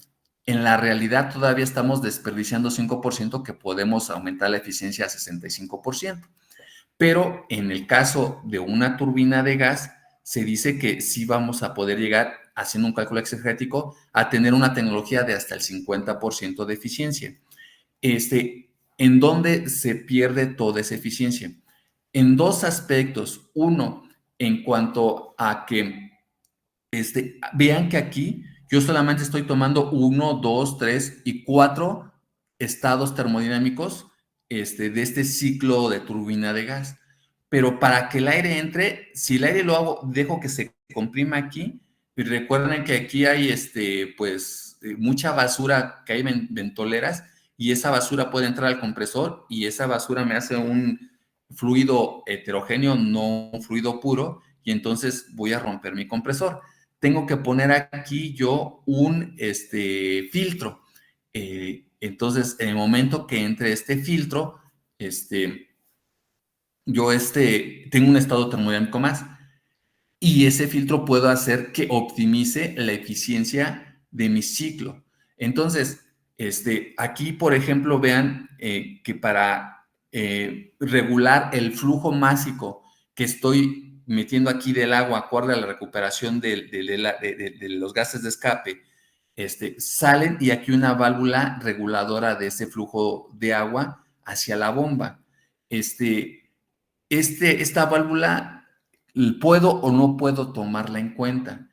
en la realidad todavía estamos desperdiciando 5% que podemos aumentar la eficiencia a 65%. Pero en el caso de una turbina de gas, se dice que sí vamos a poder llegar, haciendo un cálculo exegético, a tener una tecnología de hasta el 50% de eficiencia. ¿En dónde se pierde toda esa eficiencia? En dos aspectos. Uno, en cuanto a que vean que aquí yo solamente estoy tomando 1, 2, 3 y 4 estados termodinámicos de este ciclo de turbina de gas. Pero para que el aire entre, si el aire lo hago, dejo que se comprima aquí, y recuerden que aquí hay mucha basura, que hay ventoleras, y esa basura puede entrar al compresor y esa basura me hace un fluido heterogéneo, no un fluido puro, y entonces voy a romper mi compresor. Tengo que poner aquí yo un filtro. Entonces, en el momento que entre este filtro, yo tengo un estado termodinámico más y ese filtro puedo hacer que optimice la eficiencia de mi ciclo. Entonces, aquí, por ejemplo, vean que para regular el flujo másico que estoy metiendo aquí del agua, acorde a la recuperación de los gases de escape, salen y aquí una válvula reguladora de ese flujo de agua hacia la bomba. Esta válvula, ¿puedo o no puedo tomarla en cuenta?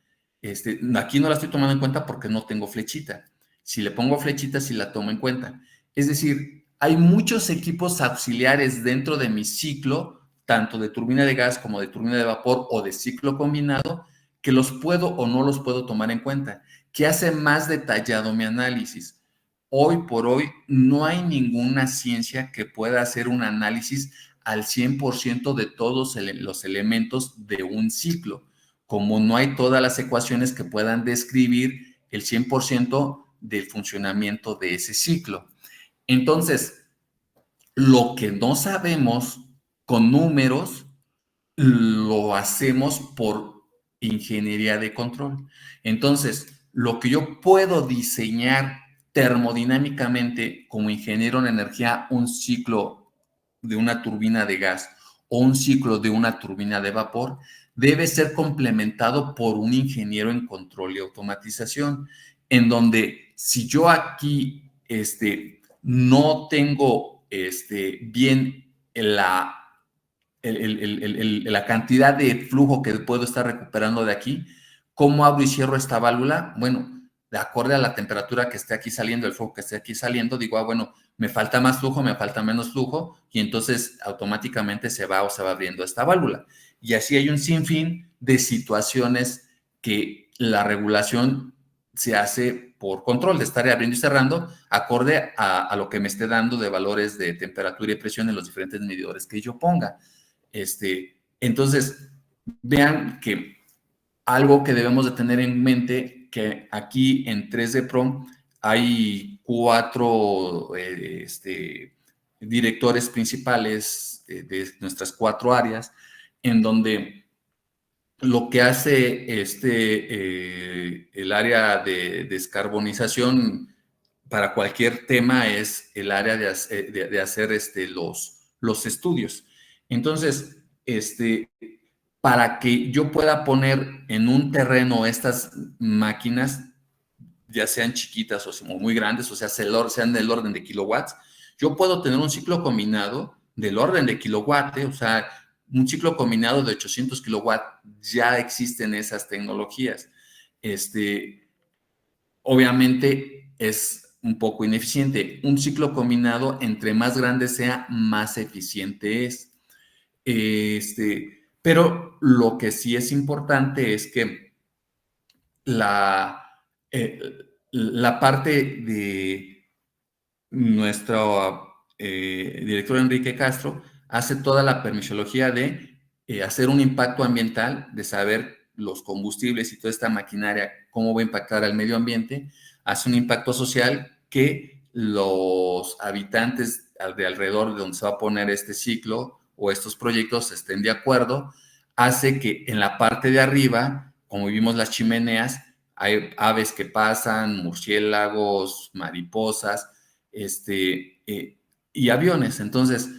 Aquí no la estoy tomando en cuenta porque no tengo flechita. Si le pongo flechita, sí la tomo en cuenta. Es decir, hay muchos equipos auxiliares dentro de mi ciclo, tanto de turbina de gas como de turbina de vapor o de ciclo combinado, que los puedo o no los puedo tomar en cuenta, que hace más detallado mi análisis. Hoy por hoy no hay ninguna ciencia que pueda hacer un análisis al 100% de todos los elementos de un ciclo, como no hay todas las ecuaciones que puedan describir el 100% del funcionamiento de ese ciclo. Entonces, lo que no sabemos con números, lo hacemos por ingeniería de control. Entonces, lo que yo puedo diseñar termodinámicamente como ingeniero en energía, un ciclo de una turbina de gas o un ciclo de una turbina de vapor, debe ser complementado por un ingeniero en control y automatización, en donde si yo aquí no tengo bien la cantidad de flujo que puedo estar recuperando de aquí, ¿cómo abro y cierro esta válvula? Bueno, de acuerdo a la temperatura que esté aquí saliendo, el flujo que esté aquí saliendo, digo, bueno, me falta más flujo, me falta menos flujo, y entonces automáticamente se va abriendo esta válvula. Y así hay un sinfín de situaciones que la regulación se hace por control, de estar abriendo y cerrando, acorde a lo que me esté dando de valores de temperatura y presión en los diferentes medidores que yo ponga. Entonces, vean que algo que debemos de tener en mente, que aquí en 3D Pro hay 4 directores principales de nuestras 4 áreas, en donde lo que hace el área de descarbonización para cualquier tema es el área de hacer los estudios. Entonces, para que yo pueda poner en un terreno estas máquinas, ya sean chiquitas o muy grandes, o sea, sean del orden de kilowatts, yo puedo tener un ciclo combinado del orden de kilowatt, o sea, un ciclo combinado de 800 kilowatts, ya existen esas tecnologías. Obviamente es un poco ineficiente. Un ciclo combinado, entre más grande sea, más eficiente es. Pero lo que sí es importante es que eh, la parte de nuestro director Enrique Castro hace toda la permisología de hacer un impacto ambiental, de saber los combustibles y toda esta maquinaria, cómo va a impactar al medio ambiente, hace un impacto social que los habitantes de alrededor de donde se va a poner este ciclo o estos proyectos estén de acuerdo, hace que en la parte de arriba, como vimos las chimeneas, hay aves que pasan, murciélagos, mariposas, y aviones. Entonces,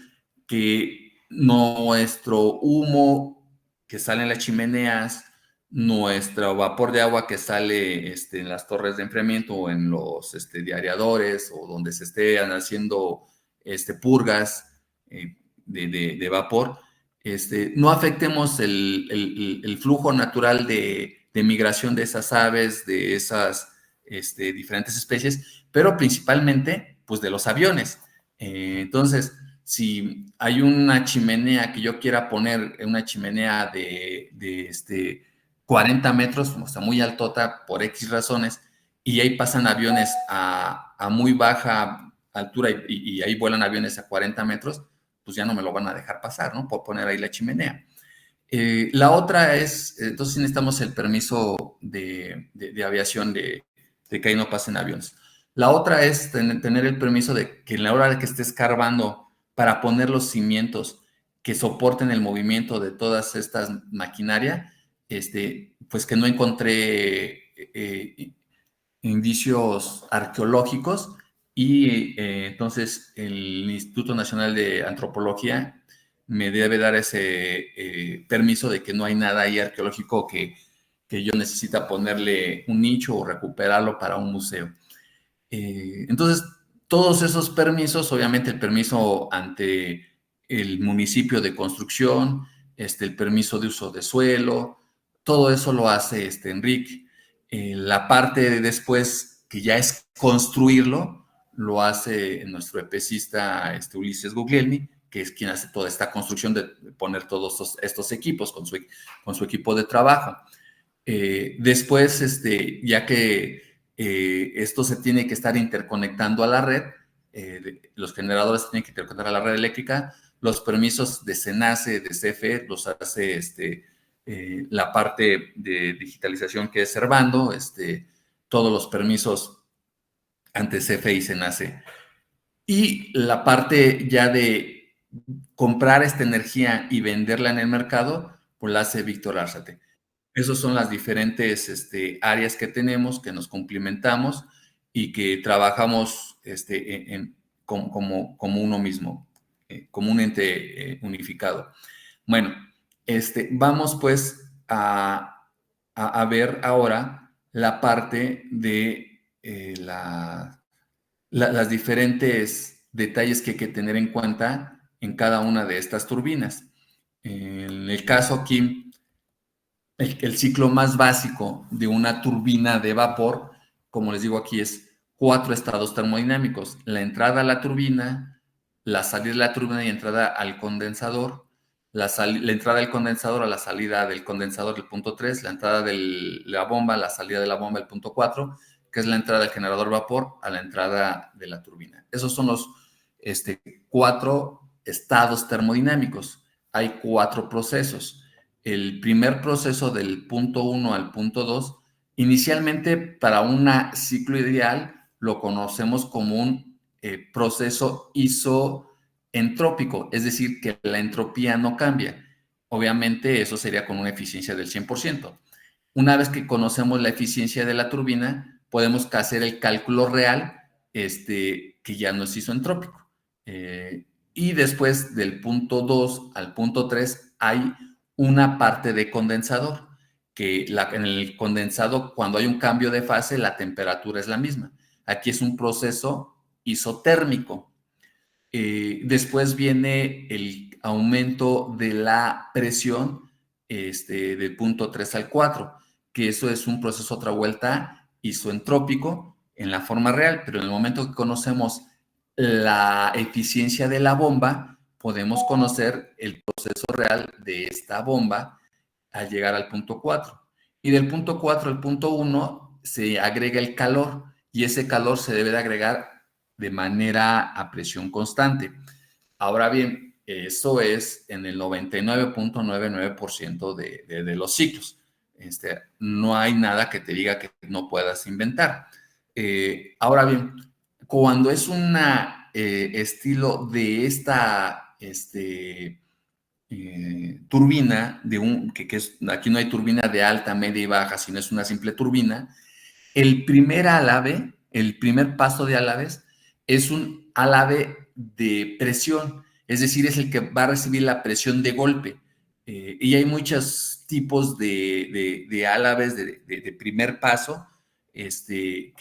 que nuestro humo que sale en las chimeneas, nuestro vapor de agua que sale en las torres de enfriamiento o en los diareadores o donde se estén haciendo purgas de vapor, no afectemos el flujo natural de migración de esas aves, de esas diferentes especies, pero principalmente pues de los aviones. Entonces, si hay una chimenea que yo quiera poner, una chimenea de 40 metros, o sea, muy altota por X razones, y ahí pasan aviones a muy baja altura y ahí vuelan aviones a 40 metros, pues ya no me lo van a dejar pasar, ¿no? Por poner ahí la chimenea. La otra es, entonces necesitamos el permiso de aviación de que ahí no pasen aviones. La otra es tener el permiso de que en la hora de que esté escarbando para poner los cimientos que soporten el movimiento de todas estas maquinaria, pues que no encontré indicios arqueológicos y entonces el Instituto Nacional de Antropología me debe dar ese permiso de que no hay nada ahí arqueológico que yo necesita ponerle un nicho o recuperarlo para un museo. Entonces, todos esos permisos, obviamente el permiso ante el municipio de construcción, el permiso de uso de suelo, todo eso lo hace Enrique. La parte de después, que ya es construirlo, lo hace nuestro epecista Ulises Guglielmi, que es quien hace toda esta construcción de poner todos estos equipos con su equipo de trabajo. Después, ya que esto se tiene que estar interconectando a la red, los generadores tienen que interconectar a la red eléctrica, los permisos de SENACE, de CFE, los hace la parte de digitalización que es Servando, todos los permisos ante CFE y SENACE. Y la parte ya de comprar esta energía y venderla en el mercado, pues la hace Víctor Árzate. Esas son las diferentes áreas que tenemos, que nos complementamos y que trabajamos como uno mismo, como un ente unificado. Bueno, vamos pues a ver ahora la parte de las diferentes detalles que hay que tener en cuenta en cada una de estas turbinas. En el caso aquí, el ciclo más básico de una turbina de vapor, como les digo aquí, es 4 estados termodinámicos. La entrada a la turbina, la salida de la turbina y entrada al condensador, la entrada del condensador a la salida del condensador, el punto 3, la entrada de la bomba, la salida de la bomba, el punto 4, que es la entrada del generador vapor a la entrada de la turbina. Esos son los 4 estados termodinámicos. Hay 4 procesos. El primer proceso del punto 1 al punto 2, inicialmente para un ciclo ideal lo conocemos como un proceso isoentrópico, es decir, que la entropía no cambia. Obviamente eso sería con una eficiencia del 100%. Una vez que conocemos la eficiencia de la turbina, podemos hacer el cálculo real, que ya no es isoentrópico. Y después del punto 2 al punto 3 hay una parte de condensador, que en el condensado, cuando hay un cambio de fase, la temperatura es la misma. Aquí es un proceso isotérmico. Después viene el aumento de la presión del punto 3 al 4, que eso es un proceso otra vuelta isoentrópico en la forma real, pero en el momento que conocemos la eficiencia de la bomba, podemos conocer el proceso real de esta bomba al llegar al punto 4. Y del punto 4 al punto 1 se agrega el calor y ese calor se debe de agregar de manera a presión constante. Ahora bien, eso es en el 99.99% de los ciclos. No hay nada que te diga que no puedas inventar. Ahora bien, cuando es un estilo de esta turbina, aquí no hay turbina de alta, media y baja, sino es una simple turbina, el primer álave, el primer paso de álaves, es un álave de presión, es decir, es el que va a recibir la presión de golpe. Y hay muchos tipos de álaves de primer paso que,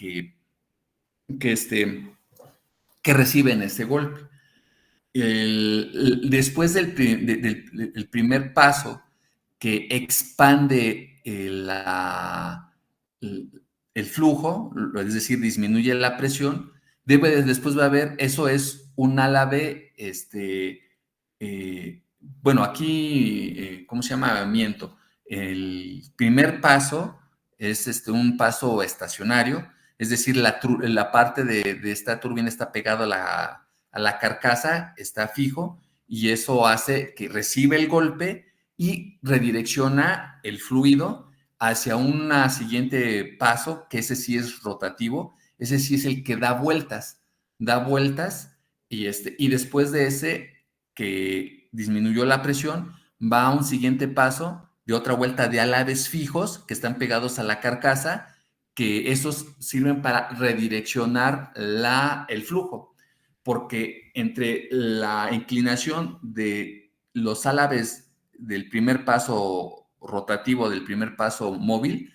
que reciben ese golpe. Después del primer paso que expande el flujo, es decir, disminuye la presión, después va a haber, eso es un álave, bueno, aquí, ¿cómo se llama? Miento. El primer paso es un paso estacionario, es decir, la parte de esta turbina está pegada a la carcasa, está fijo, y eso hace que recibe el golpe y redirecciona el fluido hacia un siguiente paso, que ese sí es rotativo, ese sí es el que da vueltas y después de ese que disminuyó la presión, va a un siguiente paso de otra vuelta de álaves fijos que están pegados a la carcasa, que esos sirven para redireccionar el flujo, porque entre la inclinación de los álabes del primer paso rotativo, del primer paso móvil,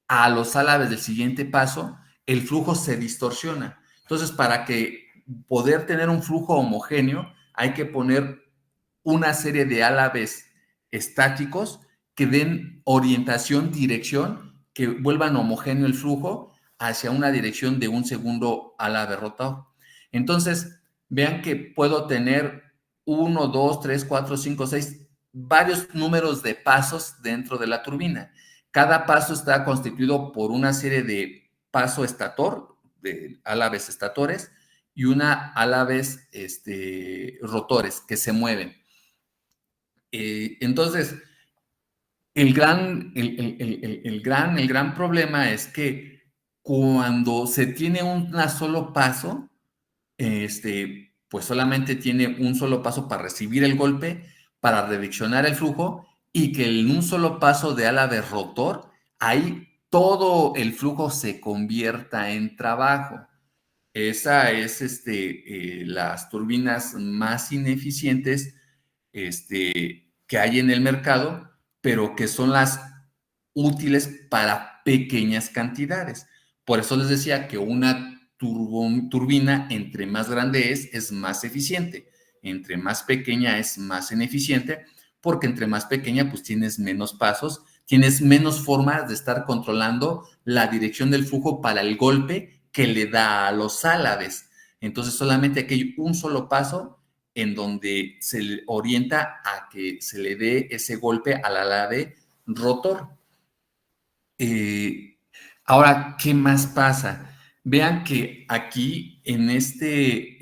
a los álabes del siguiente paso, el flujo se distorsiona. Entonces, para que poder tener un flujo homogéneo, hay que poner una serie de álabes estáticos que den orientación, dirección, que vuelvan homogéneo el flujo hacia una dirección de un segundo álave rotador. Entonces, vean que puedo tener 1, 2, 3, 4, 5, 6, varios números de pasos dentro de la turbina. Cada paso está constituido por una serie de paso estator, de álabes estatores, y una a la vez rotores que se mueven. Entonces, el gran problema es que cuando se tiene un solo paso, pues solamente tiene un solo paso para recibir el golpe, para redireccionar el flujo, y que en un solo paso de ala de rotor, ahí todo el flujo se convierta en trabajo. Esa es las turbinas más ineficientes que hay en el mercado, pero que son las útiles para pequeñas cantidades. Por eso les decía que una turbina, entre más grande es más eficiente. Entre más pequeña es más ineficiente, porque entre más pequeña pues tienes menos pasos, tienes menos formas de estar controlando la dirección del flujo para el golpe que le da a los álabes. Entonces solamente aquí hay un solo paso en donde se le orienta a que se le dé ese golpe al álabe rotor. Ahora, ¿qué más pasa? Vean que aquí en este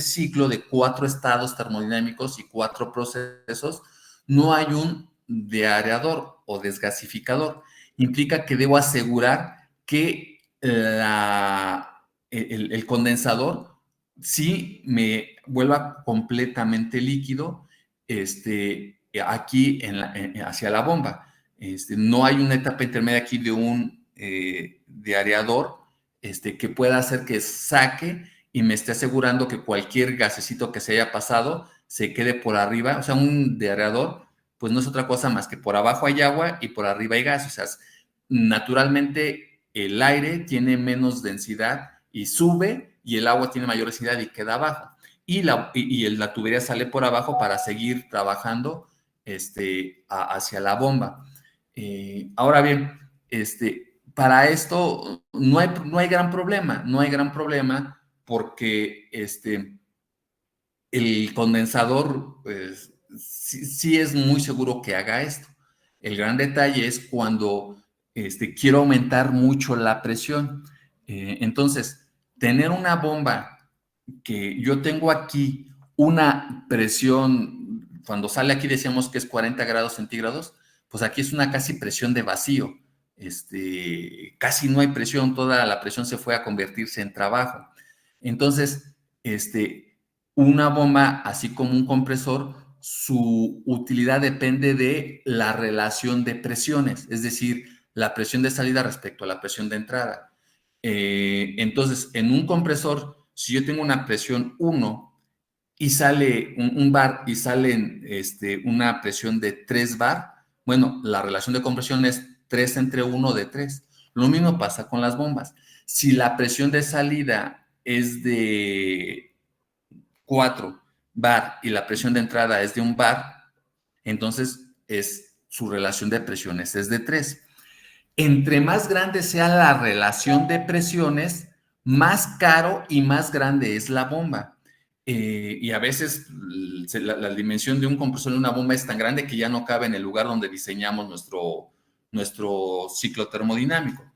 ciclo de 4 estados termodinámicos y 4 procesos, no hay un deareador o desgasificador. Implica que debo asegurar que el condensador sí me vuelva completamente líquido aquí hacia la bomba. No hay una etapa intermedia aquí de un deareador que pueda hacer que saque y me esté asegurando que cualquier gasecito que se haya pasado se quede por arriba. O sea, un deaerador, pues no es otra cosa más que por abajo hay agua y por arriba hay gas. O sea, naturalmente el aire tiene menos densidad y sube, y el agua tiene mayor densidad y queda abajo. Y la tubería sale por abajo para seguir trabajando hacia la bomba. Ahora bien, para esto no hay gran problema, no hay gran problema porque el condensador pues, sí es muy seguro que haga esto. El gran detalle es cuando quiero aumentar mucho la presión. Entonces, tener una bomba que yo tengo aquí una presión, cuando sale aquí decíamos que es 40 grados centígrados, pues aquí es una casi presión de vacío. Casi no hay presión, toda la presión se fue a convertirse en trabajo. Entonces, una bomba, así como un compresor, su utilidad depende de la relación de presiones, es decir, la presión de salida respecto a la presión de entrada. Entonces, en un compresor, si yo tengo una presión 1 y sale un bar y sale una presión de 3 bar, bueno, la relación de compresión es 3 entre 1 de 3. Lo mismo pasa con las bombas. Si la presión de salida es de 4 bar y la presión de entrada es de 1 bar, entonces su relación de presiones es de 3. Entre más grande sea la relación de presiones, más caro y más grande es la bomba. Y a veces la dimensión de un compresor de una bomba es tan grande que ya no cabe en el lugar donde diseñamos nuestro ciclo termodinámico.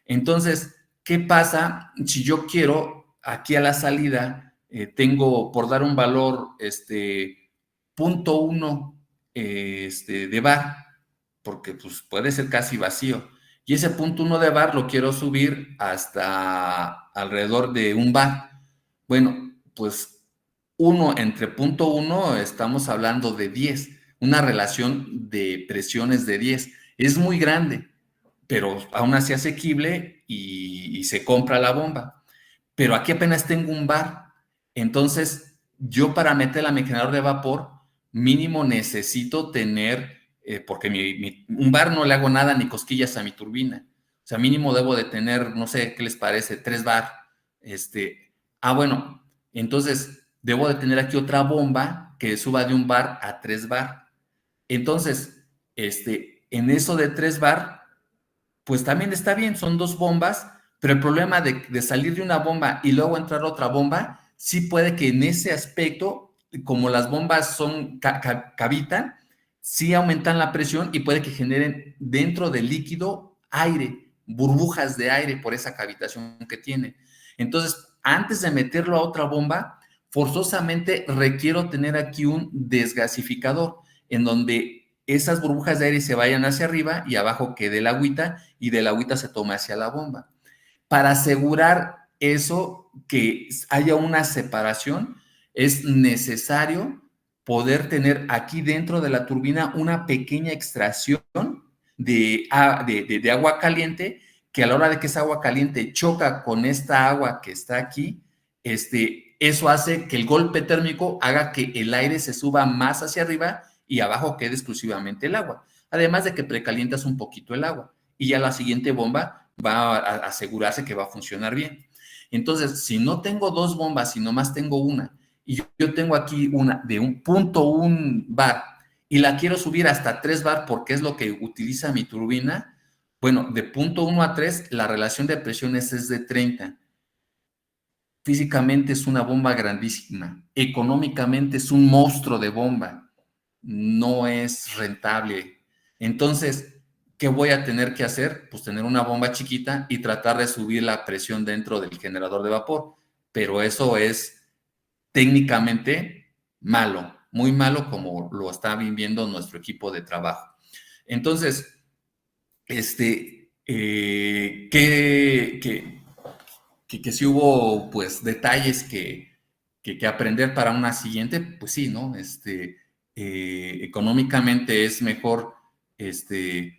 Entonces, ¿qué pasa si yo quiero aquí a la salida, tengo por dar un valor, 0.1 de bar, porque pues, puede ser casi vacío, y ese 0.1 de bar lo quiero subir hasta alrededor de 1 bar. Bueno, pues 1 entre 0.1 estamos hablando de 10, una relación de presiones de 10. Es muy grande, pero aún así asequible y se compra la bomba. Pero aquí apenas tengo 1 bar. Entonces, yo para meter la mecanizador de vapor, mínimo necesito tener, porque un bar no le hago nada ni cosquillas a mi turbina. O sea, mínimo debo de tener, no sé, ¿qué les parece? 3 bar. Bueno, entonces debo de tener aquí otra bomba que suba de 1 bar a 3 bar. Entonces, en eso de 3 bar, pues también está bien, son 2 bombas, pero el problema de salir de una bomba y luego entrar a otra bomba, sí puede que en ese aspecto, como las bombas cavitan, sí aumentan la presión y puede que generen dentro del líquido aire, burbujas de aire por esa cavitación que tiene. Entonces, antes de meterlo a otra bomba, forzosamente requiero tener aquí un desgasificador en donde esas burbujas de aire se vayan hacia arriba y abajo quede el agüita y de la agüita se tome hacia la bomba. Para asegurar eso, que haya una separación, es necesario poder tener aquí dentro de la turbina una pequeña extracción de agua caliente, que a la hora de que esa agua caliente choca con esta agua que está aquí, eso hace que el golpe térmico haga que el aire se suba más hacia arriba y abajo quede exclusivamente el agua. Además de que precalientas un poquito el agua y ya la siguiente bomba va a asegurarse que va a funcionar bien. Entonces, si no tengo dos bombas, si nomás tengo una, y yo tengo aquí una de un punto un bar y la quiero subir hasta 3 bar porque es lo que utiliza mi turbina, bueno, de punto 1 a 3, la relación de presiones es de 30. Físicamente es una bomba grandísima, económicamente es un monstruo de bomba, no es rentable. Entonces, ¿qué voy a tener que hacer? Pues tener una bomba chiquita y tratar de subir la presión dentro del generador de vapor, pero eso es técnicamente malo, muy malo como lo está viviendo nuestro equipo de trabajo. Entonces, que si hubo pues detalles que aprender para una siguiente, pues sí, ¿no? Económicamente es mejor, en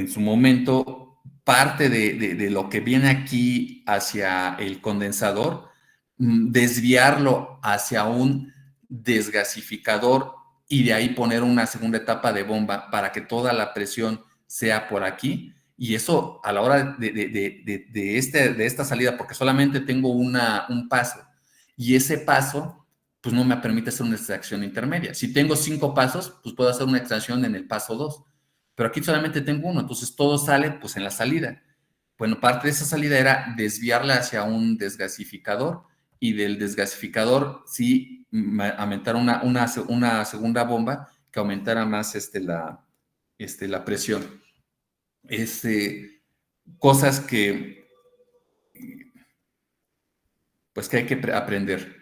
su momento, parte de lo que viene aquí hacia el condensador, desviarlo hacia un desgasificador y de ahí poner una segunda etapa de bomba para que toda la presión sea por aquí. Y eso a la hora de esta salida, porque solamente tengo un paso, y ese paso, pues no me permite hacer una extracción intermedia. Si tengo 5 pasos, pues puedo hacer una extracción en el paso 2, pero aquí solamente tengo uno, entonces todo sale pues en la salida. Bueno, parte de esa salida era desviarla hacia un desgasificador y del desgasificador sí aumentar una segunda bomba que aumentara más la presión. Este, cosas que pues que hay que aprender.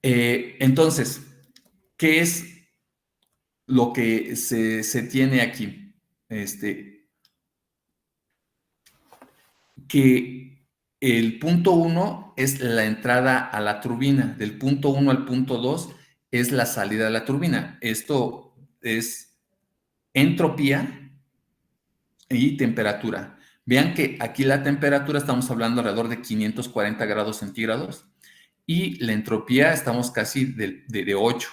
Entonces, ¿qué es lo que se tiene aquí? Que el punto 1 es la entrada a la turbina, del punto 1 al punto 2 es la salida de la turbina. Esto es entropía y temperatura. Vean que aquí la temperatura estamos hablando alrededor de 540 grados centígrados y la entropía estamos casi de 8,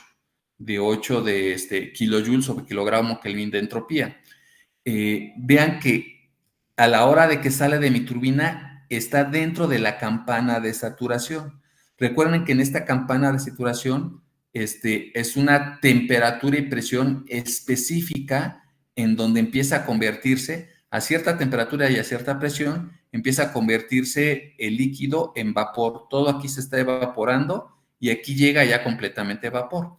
de 8 kilojoules sobre kilogramo Kelvin de entropía. Vean que a la hora de que sale de mi turbina está dentro de la campana de saturación. Recuerden que en esta campana de saturación es una temperatura y presión específica en donde empieza a convertirse a cierta temperatura y a cierta presión, empieza a convertirse el líquido en vapor. Todo aquí se está evaporando y aquí llega ya completamente vapor.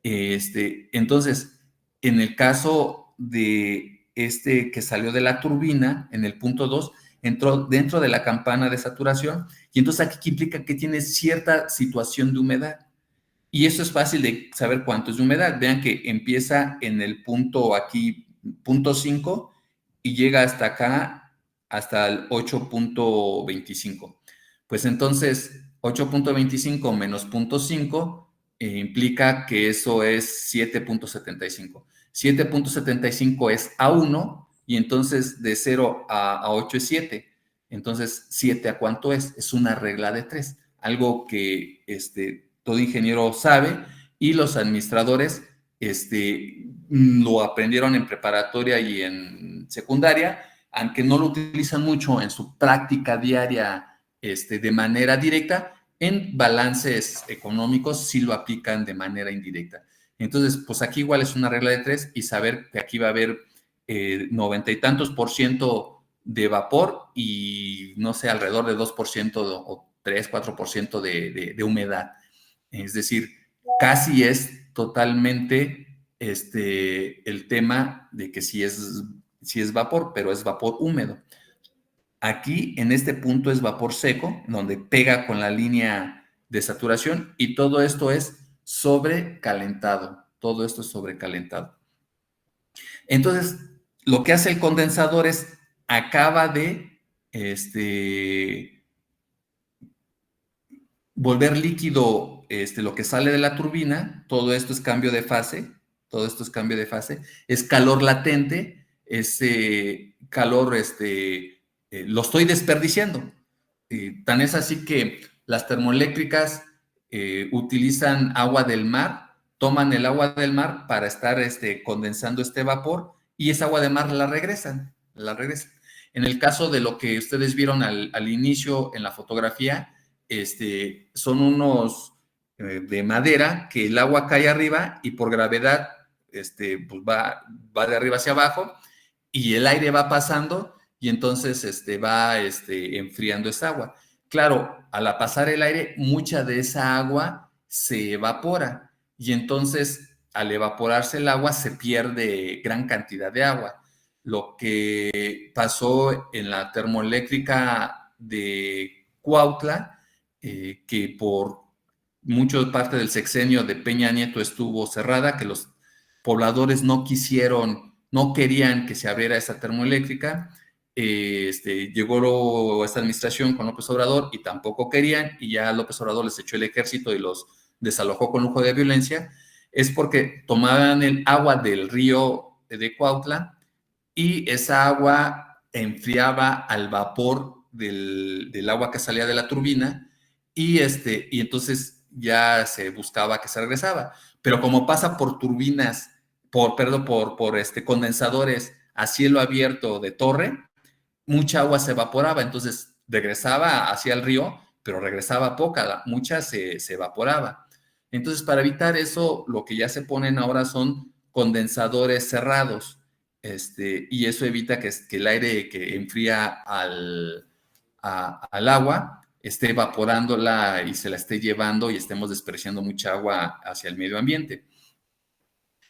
Entonces, en el caso de que salió de la turbina, en el punto 2, entró dentro de la campana de saturación y entonces aquí implica que tiene cierta situación de humedad. Y eso es fácil de saber cuánto es de humedad. Vean que empieza en el punto aquí, punto 5, y llega hasta acá, hasta el 8.25. Pues entonces, 8.25 menos 0.5 implica que eso es 7.75. 7.75 es A1 y entonces de 0 a 8 es 7. Entonces, 7 ¿a cuánto es? Es una regla de 3, algo que todo ingeniero sabe y los administradores lo aprendieron en preparatoria y en secundaria, aunque no lo utilizan mucho en su práctica diaria de manera directa, en balances económicos sí lo aplican de manera indirecta. Entonces, pues aquí igual es una regla de 3 y saber que aquí va a haber 90 y tantos por ciento de vapor y no sé, alrededor de 2% o 3, 4% de humedad. Es decir, casi es totalmente el tema de que si es vapor, pero es vapor húmedo. Aquí, en este punto, es vapor seco, donde pega con la línea de saturación, y todo esto es sobrecalentado. Todo esto es sobrecalentado. Entonces, lo que hace el condensador es acaba de volver líquido lo que sale de la turbina. Todo esto es cambio de fase. Todo esto es cambio de fase. Es calor latente. Ese calor lo estoy desperdiciando. Tan es así que las termoeléctricas utilizan agua del mar, toman el agua del mar para estar condensando este vapor, y esa agua de mar la regresan, la regresan. En el caso de lo que ustedes vieron al inicio en la fotografía, son unos de madera que el agua cae arriba y por gravedad pues va de arriba hacia abajo, y el aire va pasando, y entonces va enfriando esa agua. Claro, al pasar el aire, mucha de esa agua se evapora, y entonces al evaporarse el agua se pierde gran cantidad de agua. Lo que pasó en la termoeléctrica de Cuautla, que por mucha parte del sexenio de Peña Nieto estuvo cerrada, que los pobladores no querían que se abriera esa termoeléctrica. Llegó esta administración con López Obrador y tampoco querían, y ya López Obrador les echó el ejército y los desalojó con lujo de violencia. Es porque tomaban el agua del río de Cuautla, y esa agua enfriaba al vapor del agua que salía de la turbina, y entonces ya se buscaba que se regresaba. Pero como pasa por turbinas, perdón, por condensadores a cielo abierto de torre, mucha agua se evaporaba, entonces regresaba hacia el río, pero regresaba poca, mucha se evaporaba. Entonces, para evitar eso, lo que ya se ponen ahora son condensadores cerrados, y eso evita que el aire que enfría al agua esté evaporándola y se la esté llevando, y estemos desperdiciando mucha agua hacia el medio ambiente.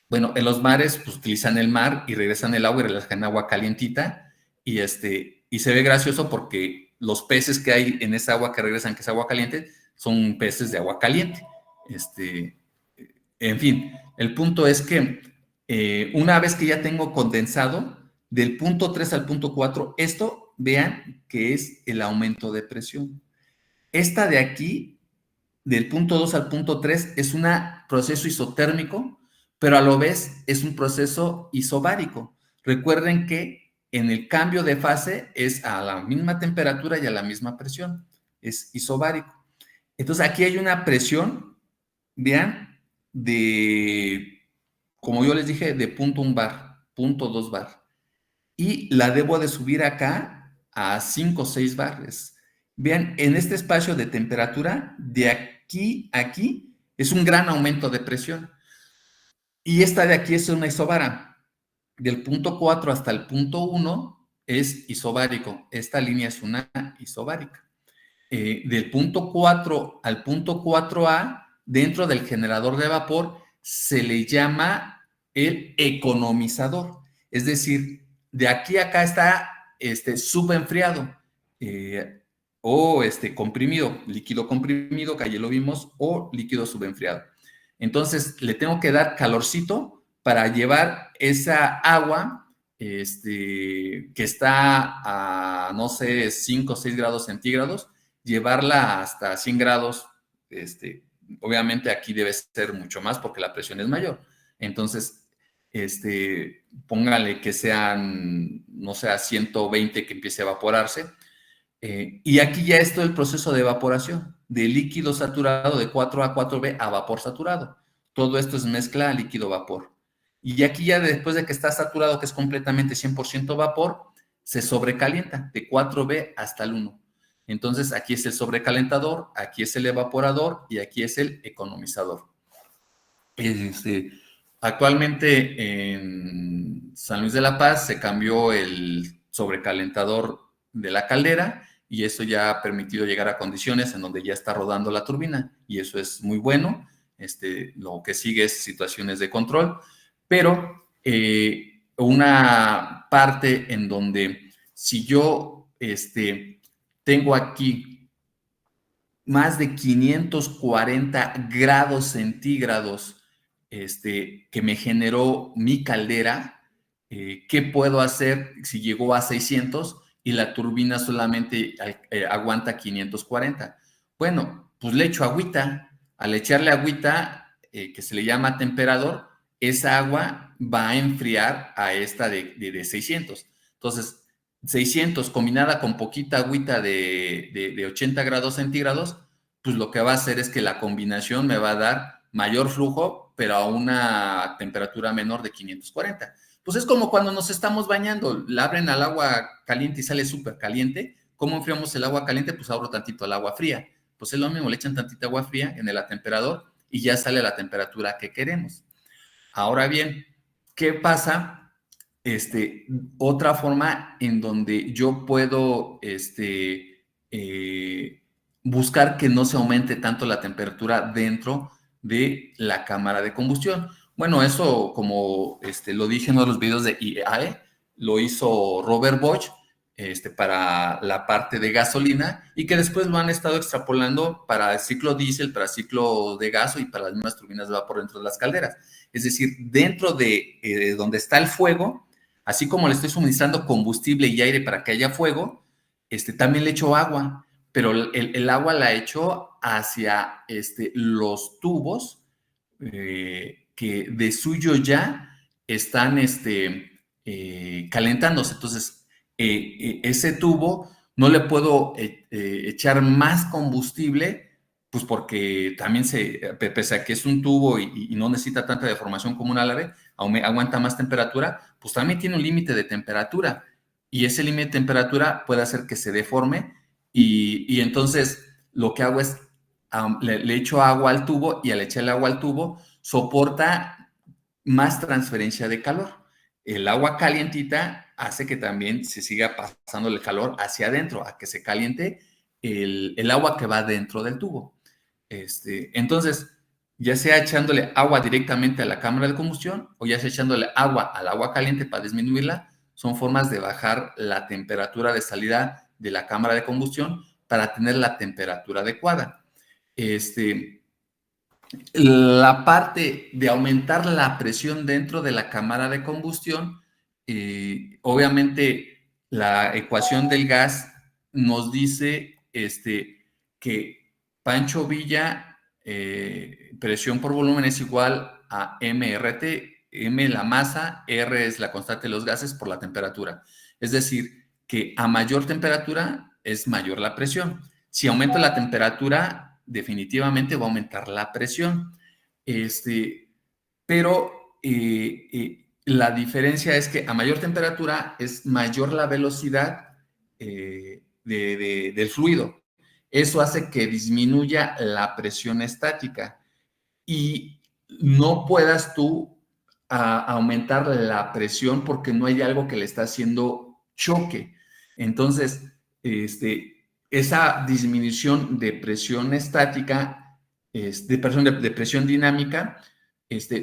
Bueno, en los mares, pues utilizan el mar y regresan el agua y relajan agua calientita, y se ve gracioso porque los peces que hay en esa agua que regresan, que es agua caliente, son peces de agua caliente. En fin, el punto es que una vez que ya tengo condensado, del punto 3 al punto 4, esto vean que es el aumento de presión. Esta de aquí, del punto 2 al punto 3, es un proceso isotérmico, pero a la vez es un proceso isobárico. Recuerden que en el cambio de fase es a la misma temperatura y a la misma presión. Es isobárico. Entonces aquí hay una presión, vean, como yo les dije, de punto 1 bar, punto 2 bar. Y la debo de subir acá a 5 o 6 bares. Vean, en este espacio de temperatura, de aquí a aquí, es un gran aumento de presión. Y esta de aquí es una isobara. Del punto 4 hasta el punto 1 es isobárico. Esta línea es una isobárica. Del punto 4 al punto 4A, dentro del generador de vapor, se le llama el economizador. Es decir, de aquí a acá está subenfriado, o comprimido, líquido comprimido, que ayer lo vimos, o líquido subenfriado. Entonces, le tengo que dar calorcito para llevar esa agua que está a, no sé, 5 o 6 grados centígrados, llevarla hasta 100 grados. Obviamente aquí debe ser mucho más porque la presión es mayor. Entonces, póngale que sean, no sé, a 120, que empiece a evaporarse. Y aquí ya es todo el proceso de evaporación, de líquido saturado de 4A a 4B a vapor saturado. Todo esto es mezcla líquido-vapor. Y aquí ya después de que está saturado, que es completamente 100% vapor, se sobrecalienta de 4B hasta el 1. Entonces aquí es el sobrecalentador, aquí es el evaporador y aquí es el economizador. Actualmente en San Luis de la Paz se cambió el sobrecalentador de la caldera, y eso ya ha permitido llegar a condiciones en donde ya está rodando la turbina, y eso es muy bueno. Lo que sigue es situaciones de control, pero una parte en donde si yo tengo aquí más de 540 grados centígrados que me generó mi caldera. ¿Qué puedo hacer si llegó a 600 y la turbina solamente aguanta 540? Bueno, pues le echo agüita. Al echarle agüita, que se le llama temperador, esa agua va a enfriar a esta de 600. Entonces, 600 combinada con poquita agüita de 80 grados centígrados, pues lo que va a hacer es que la combinación me va a dar mayor flujo, pero a una temperatura menor de 540. Pues es como cuando nos estamos bañando, la abren al agua caliente y sale súper caliente. ¿Cómo enfriamos el agua caliente? Pues abro tantito al agua fría. Pues es lo mismo, le echan tantita agua fría en el atemperador y ya sale la temperatura que queremos. Ahora bien, ¿qué pasa? Otra forma en donde yo puedo buscar que no se aumente tanto la temperatura dentro de la cámara de combustión. Bueno, eso como lo dije en uno de los videos de IAE, lo hizo Robert Bosch para la parte de gasolina y que después lo han estado extrapolando para el ciclo diésel, para el ciclo de gas y para las mismas turbinas de vapor dentro de las calderas. Es decir, dentro de donde está el fuego, así como le estoy suministrando combustible y aire para que haya fuego, también le echo agua, pero el agua la echo hacia los tubos que de suyo ya están calentándose. Entonces, ese tubo no le puedo echar más combustible, pues porque también pese a que es un tubo y no necesita tanta deformación como un álave, aguanta más temperatura, pues también tiene un límite de temperatura y ese límite de temperatura puede hacer que se deforme y entonces lo que hago es le echo agua al tubo y al echarle agua al tubo soporta más transferencia de calor. El agua calientita hace que también se siga pasando el calor hacia adentro, a que se caliente el agua que va dentro del tubo. Entonces, ya sea echándole agua directamente a la cámara de combustión o ya sea echándole agua al agua caliente para disminuirla, son formas de bajar la temperatura de salida de la cámara de combustión para tener la temperatura adecuada. La parte de aumentar la presión dentro de la cámara de combustión, obviamente la ecuación del gas nos dice que Pancho Villa, presión por volumen es igual a MRT, M la masa, R es la constante de los gases por la temperatura. Es decir, que a mayor temperatura es mayor la presión. Si aumenta la temperatura, definitivamente va a aumentar la presión. Pero la diferencia es que a mayor temperatura es mayor la velocidad del fluido. Eso hace que disminuya la presión estática y no puedas tú aumentar la presión porque no hay algo que le está haciendo choque. Entonces, esa disminución de presión estática, de presión dinámica,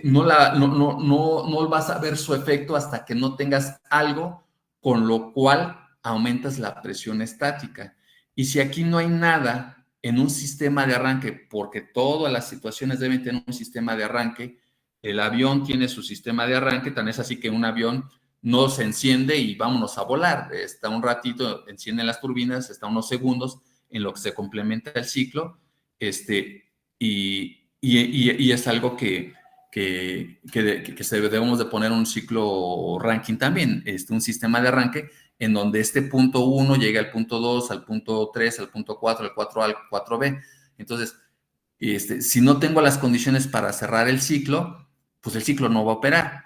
no vas a ver su efecto hasta que no tengas algo con lo cual aumentas la presión estática. Y si aquí no hay nada en un sistema de arranque, porque todas las situaciones deben tener un sistema de arranque, el avión tiene su sistema de arranque, tan es así que un avión no se enciende y vámonos a volar. Está un ratito, encienden las turbinas, está unos segundos en lo que se complementa el ciclo, y es algo que debemos de poner un ciclo ranking también, un sistema de arranque en donde este punto 1 llegue al punto 2, al punto 3, al punto 4, al 4A, al 4B. Entonces, si no tengo las condiciones para cerrar el ciclo, pues el ciclo no va a operar.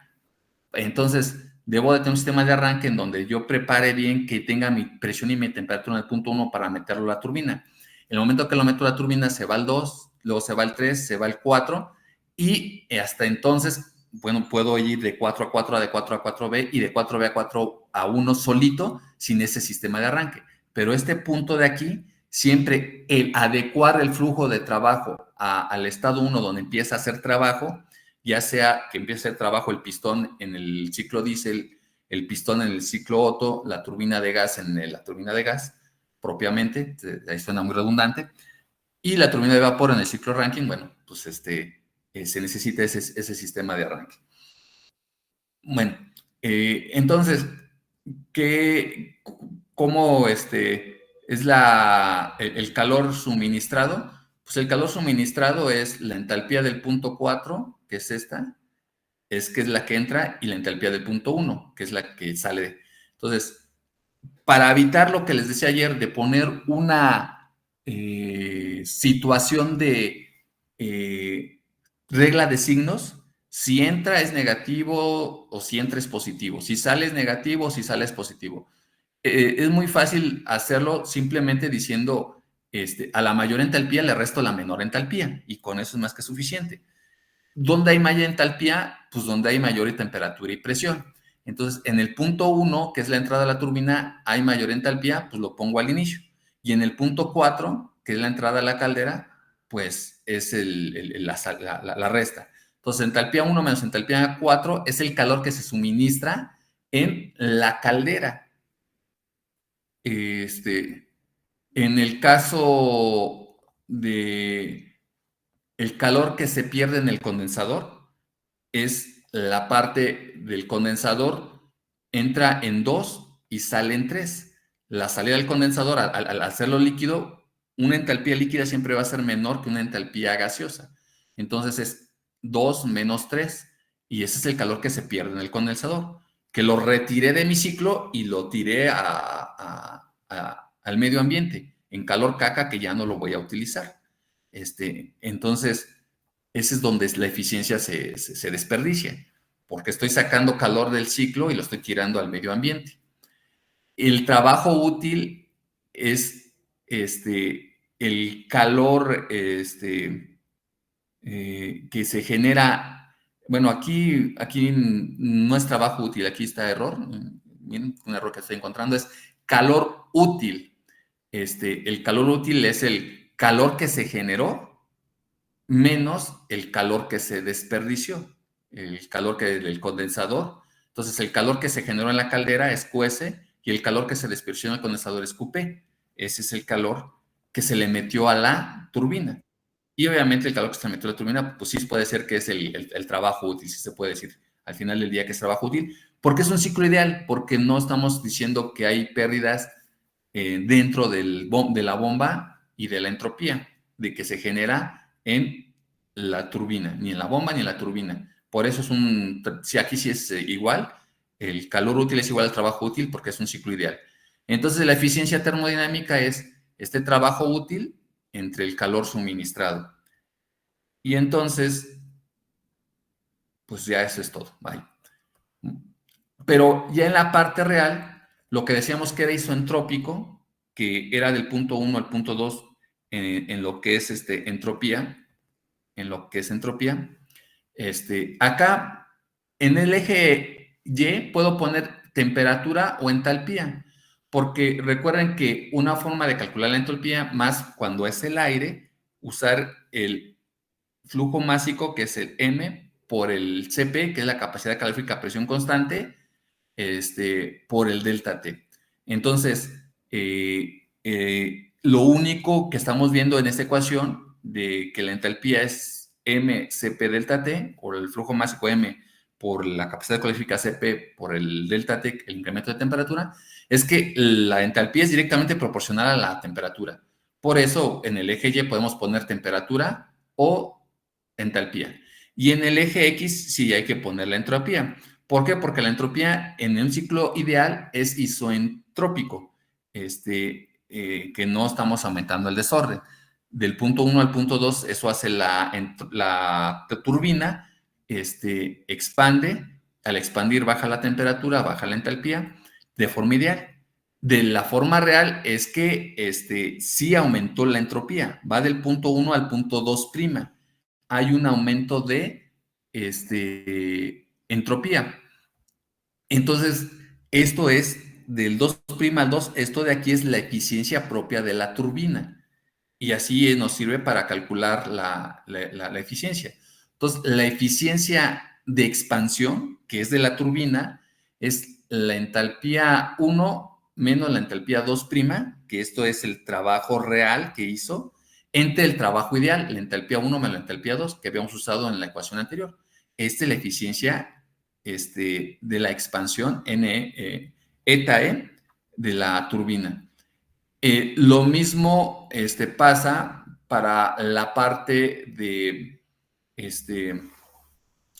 Entonces, debo de tener un sistema de arranque en donde yo prepare bien que tenga mi presión y mi temperatura en el punto 1 para meterlo a la turbina. En el momento que lo meto a la turbina, se va al 2, luego se va al 3, se va al 4, y hasta entonces, bueno, puedo ir de 4 a 4, de 4 a 4B y de 4B a 4 a 1 solito sin ese sistema de arranque. Pero este punto de aquí, siempre el adecuar el flujo de trabajo al estado 1 donde empieza a hacer trabajo, ya sea que empiece a hacer trabajo el pistón en el ciclo diésel el pistón en el ciclo Otto, la turbina de gas en la turbina de gas, propiamente, ahí suena muy redundante, y la turbina de vapor en el ciclo Rankine, bueno, pues se necesita ese sistema de arranque. Bueno, entonces, ¿cómo es el calor suministrado? Pues el calor suministrado es la entalpía del punto 4, que es esta, que es la que entra, y la entalpía del punto 1, que es la que sale. Entonces, para evitar lo que les decía ayer, de poner una situación de regla de signos, si entra es negativo o si entra es positivo, si sale es negativo o si sale es positivo. Es muy fácil hacerlo simplemente diciendo a la mayor entalpía le resto la menor entalpía y con eso es más que suficiente. ¿Dónde hay mayor entalpía? Pues donde hay mayor temperatura y presión. Entonces, en el punto 1, que es la entrada a la turbina, hay mayor entalpía, pues lo pongo al inicio. Y en el punto 4, que es la entrada a la caldera, pues es la resta. Entonces, entalpía 1 menos entalpía 4 es el calor que se suministra en la caldera. En el caso de el calor que se pierde en el condensador, es la parte del condensador, entra en 2 y sale en 3. La salida del condensador, al hacerlo líquido, una entalpía líquida siempre va a ser menor que una entalpía gaseosa. Entonces es 2 menos 3. Y ese es el calor que se pierde en el condensador, que lo retiré de mi ciclo y lo tiré al medio ambiente, en calor caca que ya no lo voy a utilizar. Entonces, ese es donde la eficiencia se desperdicia, porque estoy sacando calor del ciclo y lo estoy tirando al medio ambiente. El trabajo útil es el calor que se genera. Bueno, aquí no es trabajo útil, aquí está error. Miren, un error que estoy encontrando es calor útil. El calor útil es el calor que se generó menos el calor que se desperdició, el calor del condensador. Entonces, el calor que se generó en la caldera es QS y el calor que se desperdició en el condensador es QP. Ese es el calor que se le metió a la turbina. Y obviamente el calor que se le metió a la turbina, pues sí puede ser que es el trabajo útil, si se puede decir al final del día que es trabajo útil, porque es un ciclo ideal, porque no estamos diciendo que hay pérdidas dentro de la bomba y de la entropía, de que se genera en la turbina, ni en la bomba ni en la turbina. Por eso si aquí sí es igual, el calor útil es igual al trabajo útil porque es un ciclo ideal. Entonces la eficiencia termodinámica es este trabajo útil entre el calor suministrado. Y entonces, pues ya eso es todo. Bye. Pero ya en la parte real, lo que decíamos que era isoentrópico, que era del punto 1 al punto 2 en lo que es entropía, acá en el eje Y puedo poner temperatura o entalpía, porque recuerden que una forma de calcular la entropía, más cuando es el aire, usar el flujo másico, que es el M, por el Cp, que es la capacidad calórica a presión constante, por el delta T. Entonces, lo único que estamos viendo en esta ecuación de que la entalpía es mCp delta T, por el flujo másico M, por la capacidad calórica Cp, por el delta T, el incremento de temperatura, es que la entalpía es directamente proporcional a la temperatura. Por eso, en el eje Y podemos poner temperatura o entalpía. Y en el eje X sí hay que poner la entropía. ¿Por qué? Porque la entropía en un ciclo ideal es isoentrópico, que no estamos aumentando el desorden. Del punto 1 al punto 2, eso hace la turbina, expande, al expandir baja la temperatura, baja la entalpía, de forma ideal. De la forma real es que sí aumentó la entropía, va del punto 1 al punto 2'. Hay un aumento de entropía. Entonces, esto es del 2' al 2, esto de aquí es la eficiencia propia de la turbina. Y así nos sirve para calcular la eficiencia. Entonces, la eficiencia de expansión, que es de la turbina, es la entalpía 1 menos la entalpía 2', que esto es el trabajo real que hizo, entre el trabajo ideal, la entalpía 1 menos la entalpía 2, que habíamos usado en la ecuación anterior. Esta es la eficiencia de la expansión eta E de la turbina. Lo mismo pasa para la parte de,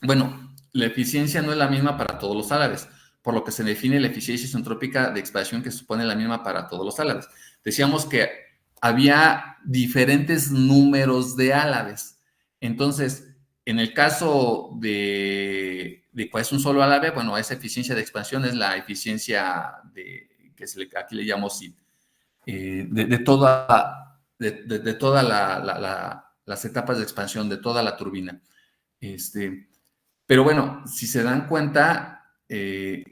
bueno, la eficiencia no es la misma para todos los álabes, por lo que se define la eficiencia isentrópica de expansión que se supone la misma para todos los álabes. Decíamos que había diferentes números de álabes. Entonces, en el caso de cuál es un solo álabe, bueno, esa eficiencia de expansión es la eficiencia aquí le llamo SID, de todas las etapas de expansión, de toda la turbina. Pero bueno, si se dan cuenta,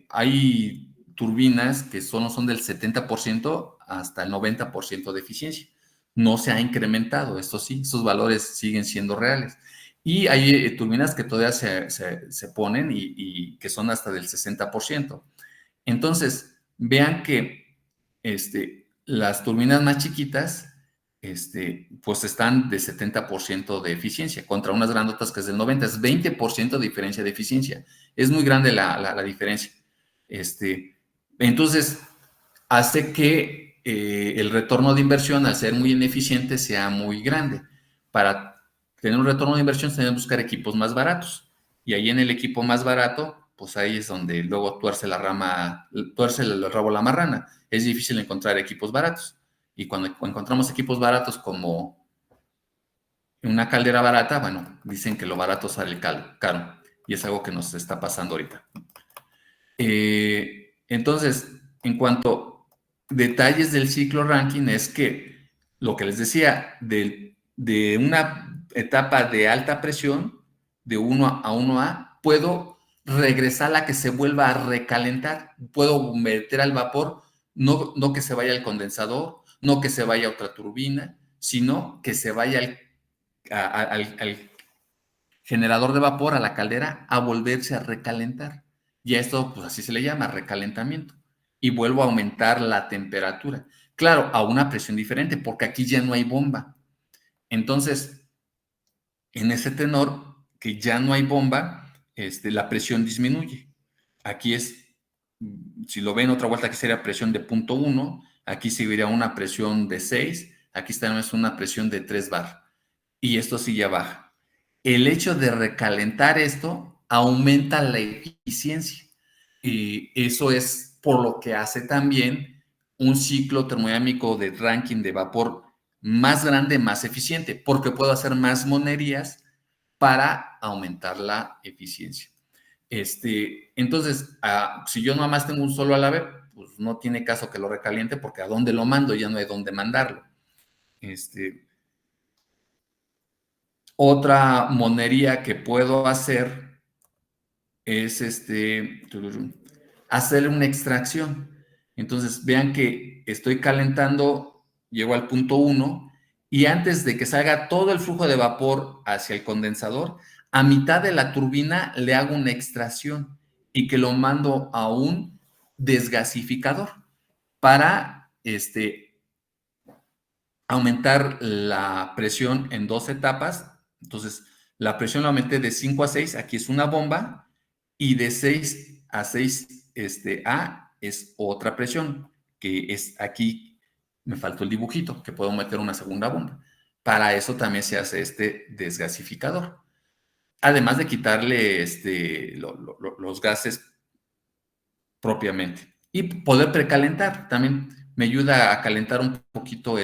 hay turbinas que solo son del 70% hasta el 90% de eficiencia. No se ha incrementado, esto sí, esos valores siguen siendo reales. Y hay turbinas que todavía se ponen y que son hasta del 60%. Entonces, vean que las turbinas más chiquitas pues están de 70% de eficiencia, contra unas grandotas que es del 90%, es 20% de diferencia de eficiencia. Es muy grande la diferencia. Entonces, hace que el retorno de inversión, al ser muy ineficiente, sea muy grande. Para tener un retorno de inversión, tenemos que buscar equipos más baratos. Y ahí en el equipo más barato, pues ahí es donde luego tuerce el rabo la marrana. Es difícil encontrar equipos baratos. Y cuando encontramos equipos baratos como una caldera barata, bueno, dicen que lo barato sale caro. Y es algo que nos está pasando ahorita. Entonces, en cuanto a detalles del ciclo Rankine, es que lo que les decía, de una etapa de alta presión, de 1 a 1A, puedo regresar a la que se vuelva a recalentar. Puedo meter al vapor, no que se vaya al condensador, no que se vaya a otra turbina, sino que se vaya al generador de vapor, a la caldera, a volverse a recalentar. Y a esto, pues así se le llama, recalentamiento. Y vuelvo a aumentar la temperatura. Claro, a una presión diferente, porque aquí ya no hay bomba. Entonces, en ese tenor, que ya no hay bomba, la presión disminuye. Aquí es, si lo ven otra vuelta, aquí sería presión de 0.1, aquí seguiría una presión de 6, aquí tenemos una presión de 3 bar. Y esto sí ya baja. El hecho de recalentar esto aumenta la eficiencia. Y eso es por lo que hace también un ciclo termodinámico de Rankine de vapor más grande, más eficiente, porque puedo hacer más monerías para aumentar la eficiencia. Entonces, si yo nada más tengo un solo álabe, pues no tiene caso que lo recaliente, porque a dónde lo mando ya no hay dónde mandarlo. Otra monería que puedo hacer es hacer una extracción. Entonces, vean que estoy calentando, llego al punto 1 y antes de que salga todo el flujo de vapor hacia el condensador, a mitad de la turbina le hago una extracción y que lo mando a un desgasificador para aumentar la presión en 2 etapas. Entonces, la presión la aumenté de 5 a 6, aquí es una bomba, y de 6 a 6 A es otra presión, que es aquí, me faltó el dibujito, que puedo meter una segunda bomba. Para eso también se hace este desgasificador. Además de quitarle los gases propiamente. Y poder precalentar, también me ayuda a calentar un poquito lo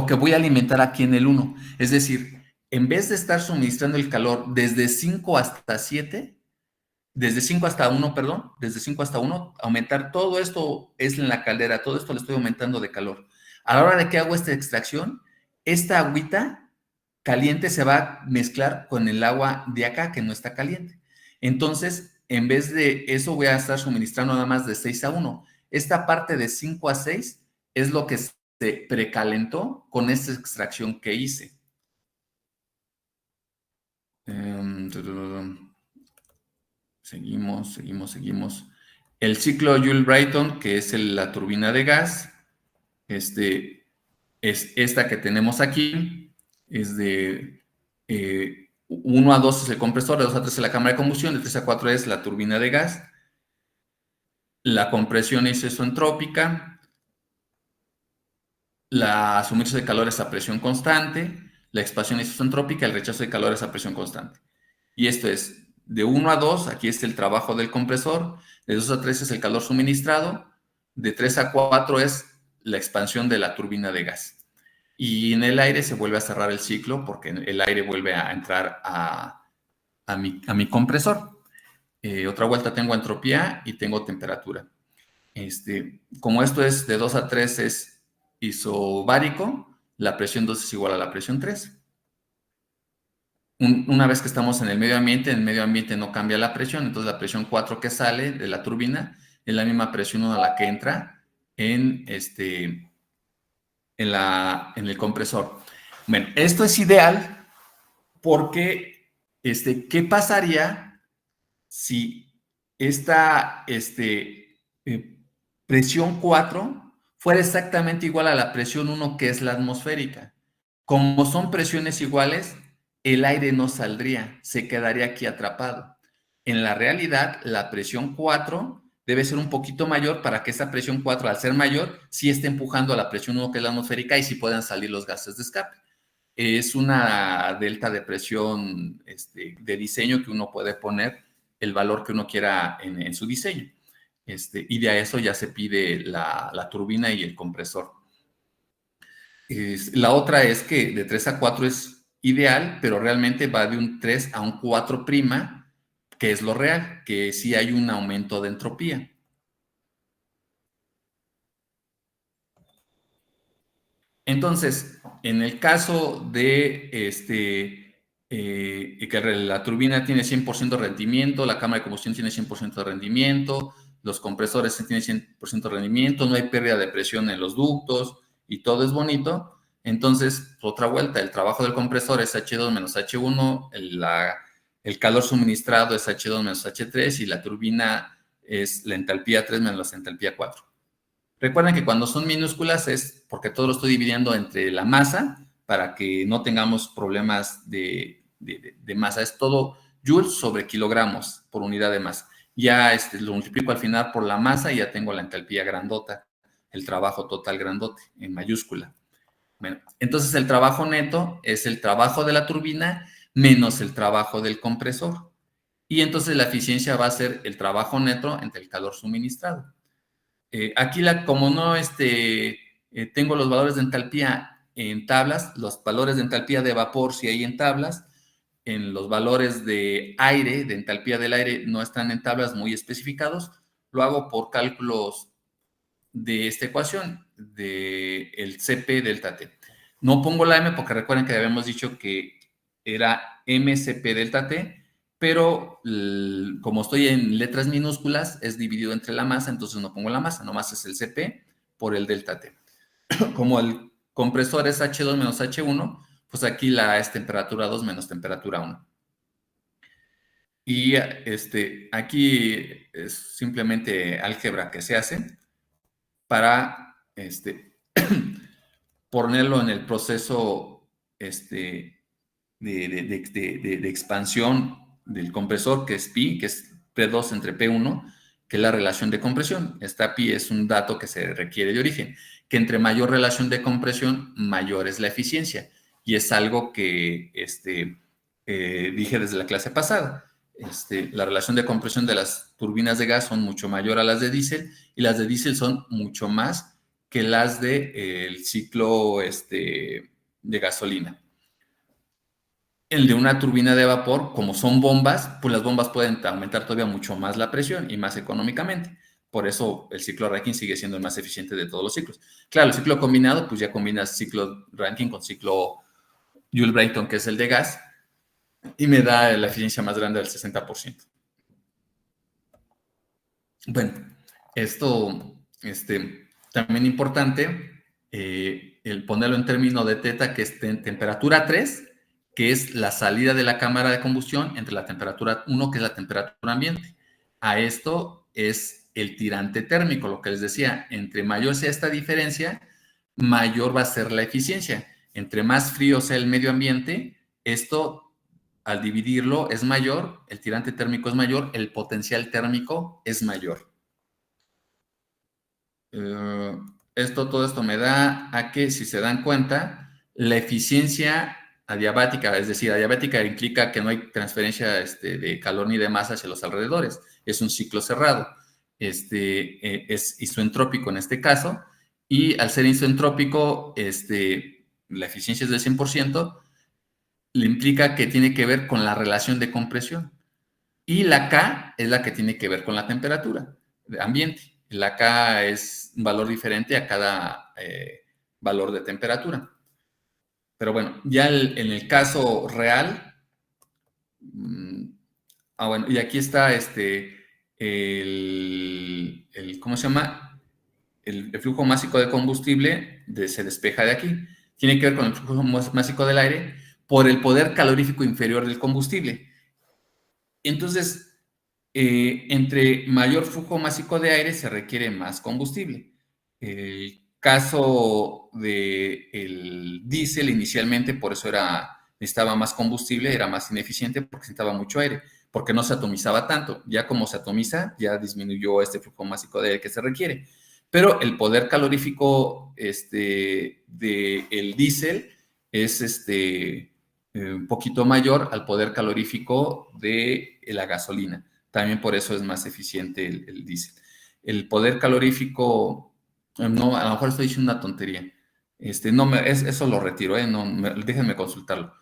que voy a alimentar aquí en el 1. Es decir, en vez de estar suministrando el calor desde 5 hasta 7, desde 5 hasta 1, perdón, desde 5 hasta 1, aumentar todo esto es en la caldera, todo esto le estoy aumentando de calor. A la hora de que hago esta extracción, esta agüita caliente se va a mezclar con el agua de acá que no está caliente. Entonces, en vez de eso, voy a estar suministrando nada más de 6 a 1. Esta parte de 5 a 6 es lo que se precalentó con esta extracción que hice. Seguimos. El ciclo Joule-Brayton, que es la turbina de gas, es esta que tenemos aquí, es de 1 a 2 es el compresor, de 2 a 3 es la cámara de combustión, de 3 a 4 es la turbina de gas. La compresión es isentrópica, la suministro de calor es a presión constante, la expansión es isentrópica, el rechazo de calor es a presión constante. Y esto es de 1 a 2, aquí es el trabajo del compresor, de 2 a 3 es el calor suministrado, de 3 a 4 es la expansión de la turbina de gas. Y en el aire se vuelve a cerrar el ciclo porque el aire vuelve a entrar a mi compresor. Otra vuelta tengo entropía y tengo temperatura. Como esto es de 2 a 3 es isobárico, la presión 2 es igual a la presión 3. Una vez que estamos en el medio ambiente no cambia la presión, entonces la presión 4 que sale de la turbina es la misma presión a la que entra en el compresor. Bueno, esto es ideal porque, ¿qué pasaría si esta presión 4 fuera exactamente igual a la presión 1, que es la atmosférica? Como son presiones iguales, el aire no saldría, se quedaría aquí atrapado. En la realidad, la presión 4 debe ser un poquito mayor para que esa presión 4, al ser mayor, sí esté empujando a la presión 1, que es la atmosférica, y sí puedan salir los gases de escape. Es una delta de presión de diseño que uno puede poner el valor que uno quiera en su diseño. Y de a eso ya se pide la turbina y el compresor. La otra es que de 3 a 4 es ideal, pero realmente va de un 3 a un 4', que es lo real, que sí hay un aumento de entropía. Entonces, en el caso de que la turbina tiene 100% de rendimiento, la cámara de combustión tiene 100% de rendimiento, los compresores tienen 100% de rendimiento, no hay pérdida de presión en los ductos y todo es bonito. Entonces, otra vuelta, el trabajo del compresor es H2 menos H1, el calor suministrado es H2 menos H3 y la turbina es la entalpía 3 menos la entalpía 4. Recuerden que cuando son minúsculas es porque todo lo estoy dividiendo entre la masa para que no tengamos problemas de masa. Es todo joules sobre kilogramos por unidad de masa. Ya lo multiplico al final por la masa y ya tengo la entalpía grandota, el trabajo total grandote en mayúscula. Bueno, entonces el trabajo neto es el trabajo de la turbina menos el trabajo del compresor. Y entonces la eficiencia va a ser el trabajo neto entre el calor suministrado. Aquí, como no tengo los valores de entalpía en tablas, los valores de entalpía de vapor sí hay en tablas, en los valores de aire, de entalpía del aire, no están en tablas muy especificados, lo hago por cálculos de esta ecuación, del CP delta T. No pongo la M porque recuerden que habíamos dicho que era MCP delta T, pero como estoy en letras minúsculas, es dividido entre la masa, entonces no pongo la masa, nomás es el CP por el delta T. Como el compresor es H2 menos H1, pues aquí la es temperatura 2 menos temperatura 1. Y aquí es simplemente álgebra que se hace para ponerlo en el proceso de expansión del compresor, que es pi, que es P2 entre P1, que es la relación de compresión. Esta pi es un dato que se requiere de origen, que entre mayor relación de compresión, mayor es la eficiencia. Y es algo que dije desde la clase pasada. La relación de compresión de las turbinas de gas son mucho mayor a las de diésel y las de diésel son mucho más que las del ciclo de gasolina. El de una turbina de vapor, como son bombas, pues las bombas pueden aumentar todavía mucho más la presión y más económicamente. Por eso el ciclo Rankine sigue siendo el más eficiente de todos los ciclos. Claro, el ciclo combinado, pues ya combinas ciclo Rankine con ciclo Joule-Brayton, que es el de gas, y me da la eficiencia más grande del 60%. Bueno, esto también importante, el ponerlo en términos de teta, que es temperatura 3, que es la salida de la cámara de combustión entre la temperatura 1, que es la temperatura ambiente. A esto es el tirante térmico, lo que les decía, entre mayor sea esta diferencia, mayor va a ser la eficiencia. Entre más frío sea el medio ambiente, esto al dividirlo es mayor, el tirante térmico es mayor, el potencial térmico es mayor. Todo esto me da a que, si se dan cuenta, la eficiencia adiabática, es decir, adiabática implica que no hay transferencia de calor ni de masa hacia los alrededores, es un ciclo cerrado, es isoentrópico en este caso, y al ser isoentrópico, la eficiencia es del 100%, le implica que tiene que ver con la relación de compresión. Y la K es la que tiene que ver con la temperatura de ambiente. La K es un valor diferente a cada valor de temperatura. Pero bueno, ya en el caso real, bueno, y aquí está ¿cómo se llama? El flujo másico de combustible se despeja de aquí. Tiene que ver con el flujo másico del aire por el poder calorífico inferior del combustible. Entonces, entre mayor flujo másico de aire se requiere más combustible. El caso del diésel inicialmente, por eso necesitaba más combustible, era más ineficiente porque necesitaba mucho aire, porque no se atomizaba tanto. Ya como se atomiza, ya disminuyó este flujo másico de aire que se requiere. Pero el poder calorífico del diésel es un poquito mayor al poder calorífico de la gasolina. También por eso es más eficiente el diésel. El poder calorífico, no, a lo mejor estoy diciendo una tontería. Eso lo retiro, déjenme consultarlo.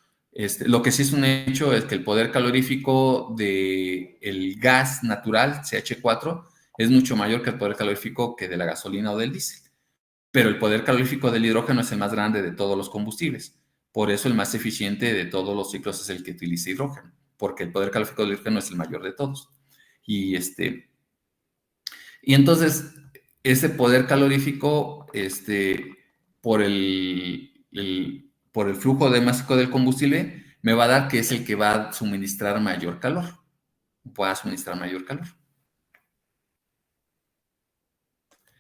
Lo que sí es un hecho es que el poder calorífico del gas natural, CH4, es mucho mayor que el poder calorífico que de la gasolina o del diésel. Pero el poder calorífico del hidrógeno es el más grande de todos los combustibles. Por eso el más eficiente de todos los ciclos es el que utiliza hidrógeno, porque el poder calorífico del hidrógeno es el mayor de todos. Y entonces, ese poder calorífico, por por el flujo de másico del combustible, me va a dar que es el que va a suministrar mayor calor. Pueda suministrar mayor calor.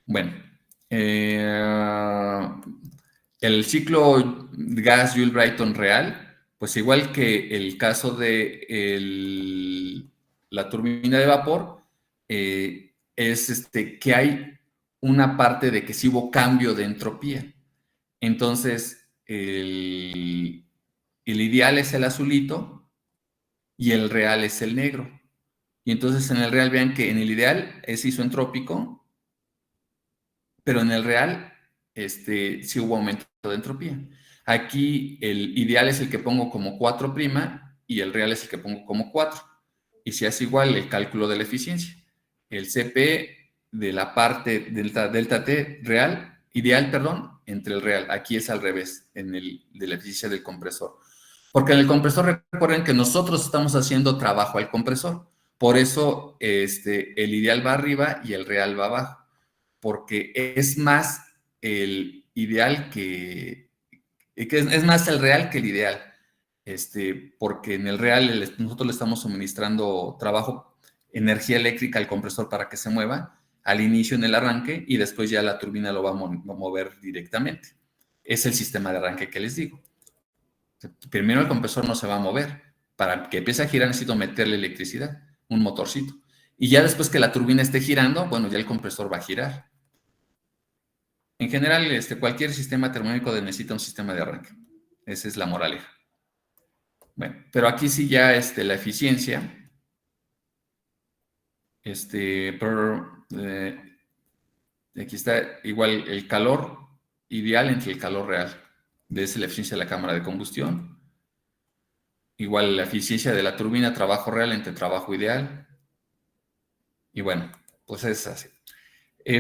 Bueno, el ciclo gas Joule-Brayton real, pues igual que el caso de la turbina de vapor, es que hay una parte de que sí hubo cambio de entropía. Entonces, el ideal es el azulito y el real es el negro. Y entonces en el real vean que en el ideal es isoentrópico, pero en el real sí hubo aumento de entropía. Aquí el ideal es el que pongo como 4' y el real es el que pongo como 4. Y si hace igual el cálculo de la eficiencia. El CP de la parte delta T real, ideal, perdón, entre el real. Aquí es al revés, de la eficiencia del compresor. Porque en el compresor recuerden que nosotros estamos haciendo trabajo al compresor. Por eso el ideal va arriba y el real va abajo. Porque es más el ideal es más el real que el ideal. Porque en el real nosotros le estamos suministrando trabajo, energía eléctrica al compresor para que se mueva al inicio en el arranque y después ya la turbina lo va a mover directamente. Es el sistema de arranque que les digo. Primero el compresor no se va a mover. Para que empiece a girar necesito meterle electricidad, un motorcito. Y ya después que la turbina esté girando, bueno, ya el compresor va a girar. En general, cualquier sistema termodinámico necesita un sistema de arranque. Esa es la moraleja. Bueno, pero aquí sí ya la eficiencia. Aquí está igual el calor ideal entre el calor real. Es la eficiencia de la cámara de combustión. Igual la eficiencia de la turbina, trabajo real entre trabajo ideal. Y bueno, pues es así.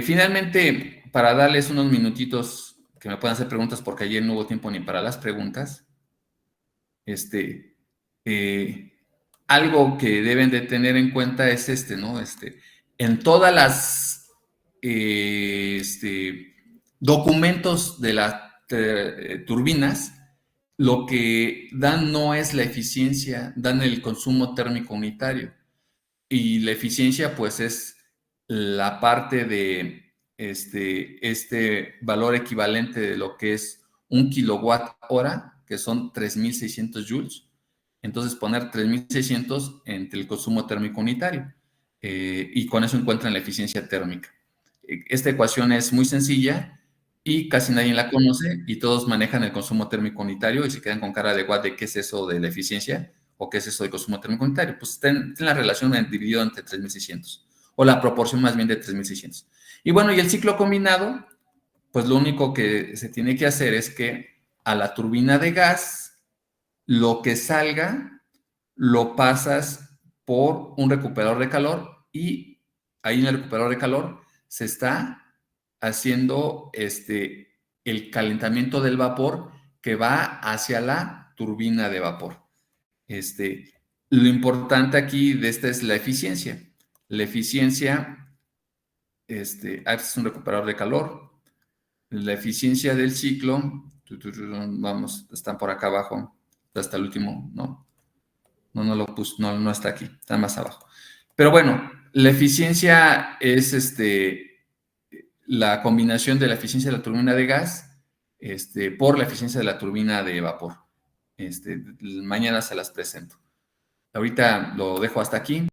Finalmente, para darles unos minutitos que me puedan hacer preguntas, porque ayer no hubo tiempo ni para las preguntas, algo que deben de tener en cuenta es ¿no? En todas las documentos de las turbinas, lo que dan no es la eficiencia, dan el consumo térmico unitario. Y la eficiencia, pues, es la parte de este valor equivalente de lo que es 1 kWh, que son 3.600 joules. Entonces, poner 3.600 entre el consumo térmico unitario. Y con eso encuentran la eficiencia térmica. Esta ecuación es muy sencilla y casi nadie la conoce y todos manejan el consumo térmico unitario y se quedan con cara de what de qué es eso de la eficiencia o qué es eso de consumo térmico unitario. Pues ten la relación dividido entre 3.600 o la proporción más bien de 3.600. Y bueno, y el ciclo combinado, pues lo único que se tiene que hacer es que a la turbina de gas, lo que salga, lo pasas por un recuperador de calor y ahí en el recuperador de calor se está haciendo el calentamiento del vapor que va hacia la turbina de vapor. Lo importante aquí de esta es la eficiencia. La eficiencia, este es un recuperador de calor. La eficiencia del ciclo, vamos, están por acá abajo, hasta el último, ¿no? No lo puse, no está aquí, está más abajo. Pero bueno, la eficiencia es la combinación de la eficiencia de la turbina de gas por la eficiencia de la turbina de vapor. Mañana se las presento. Ahorita lo dejo hasta aquí.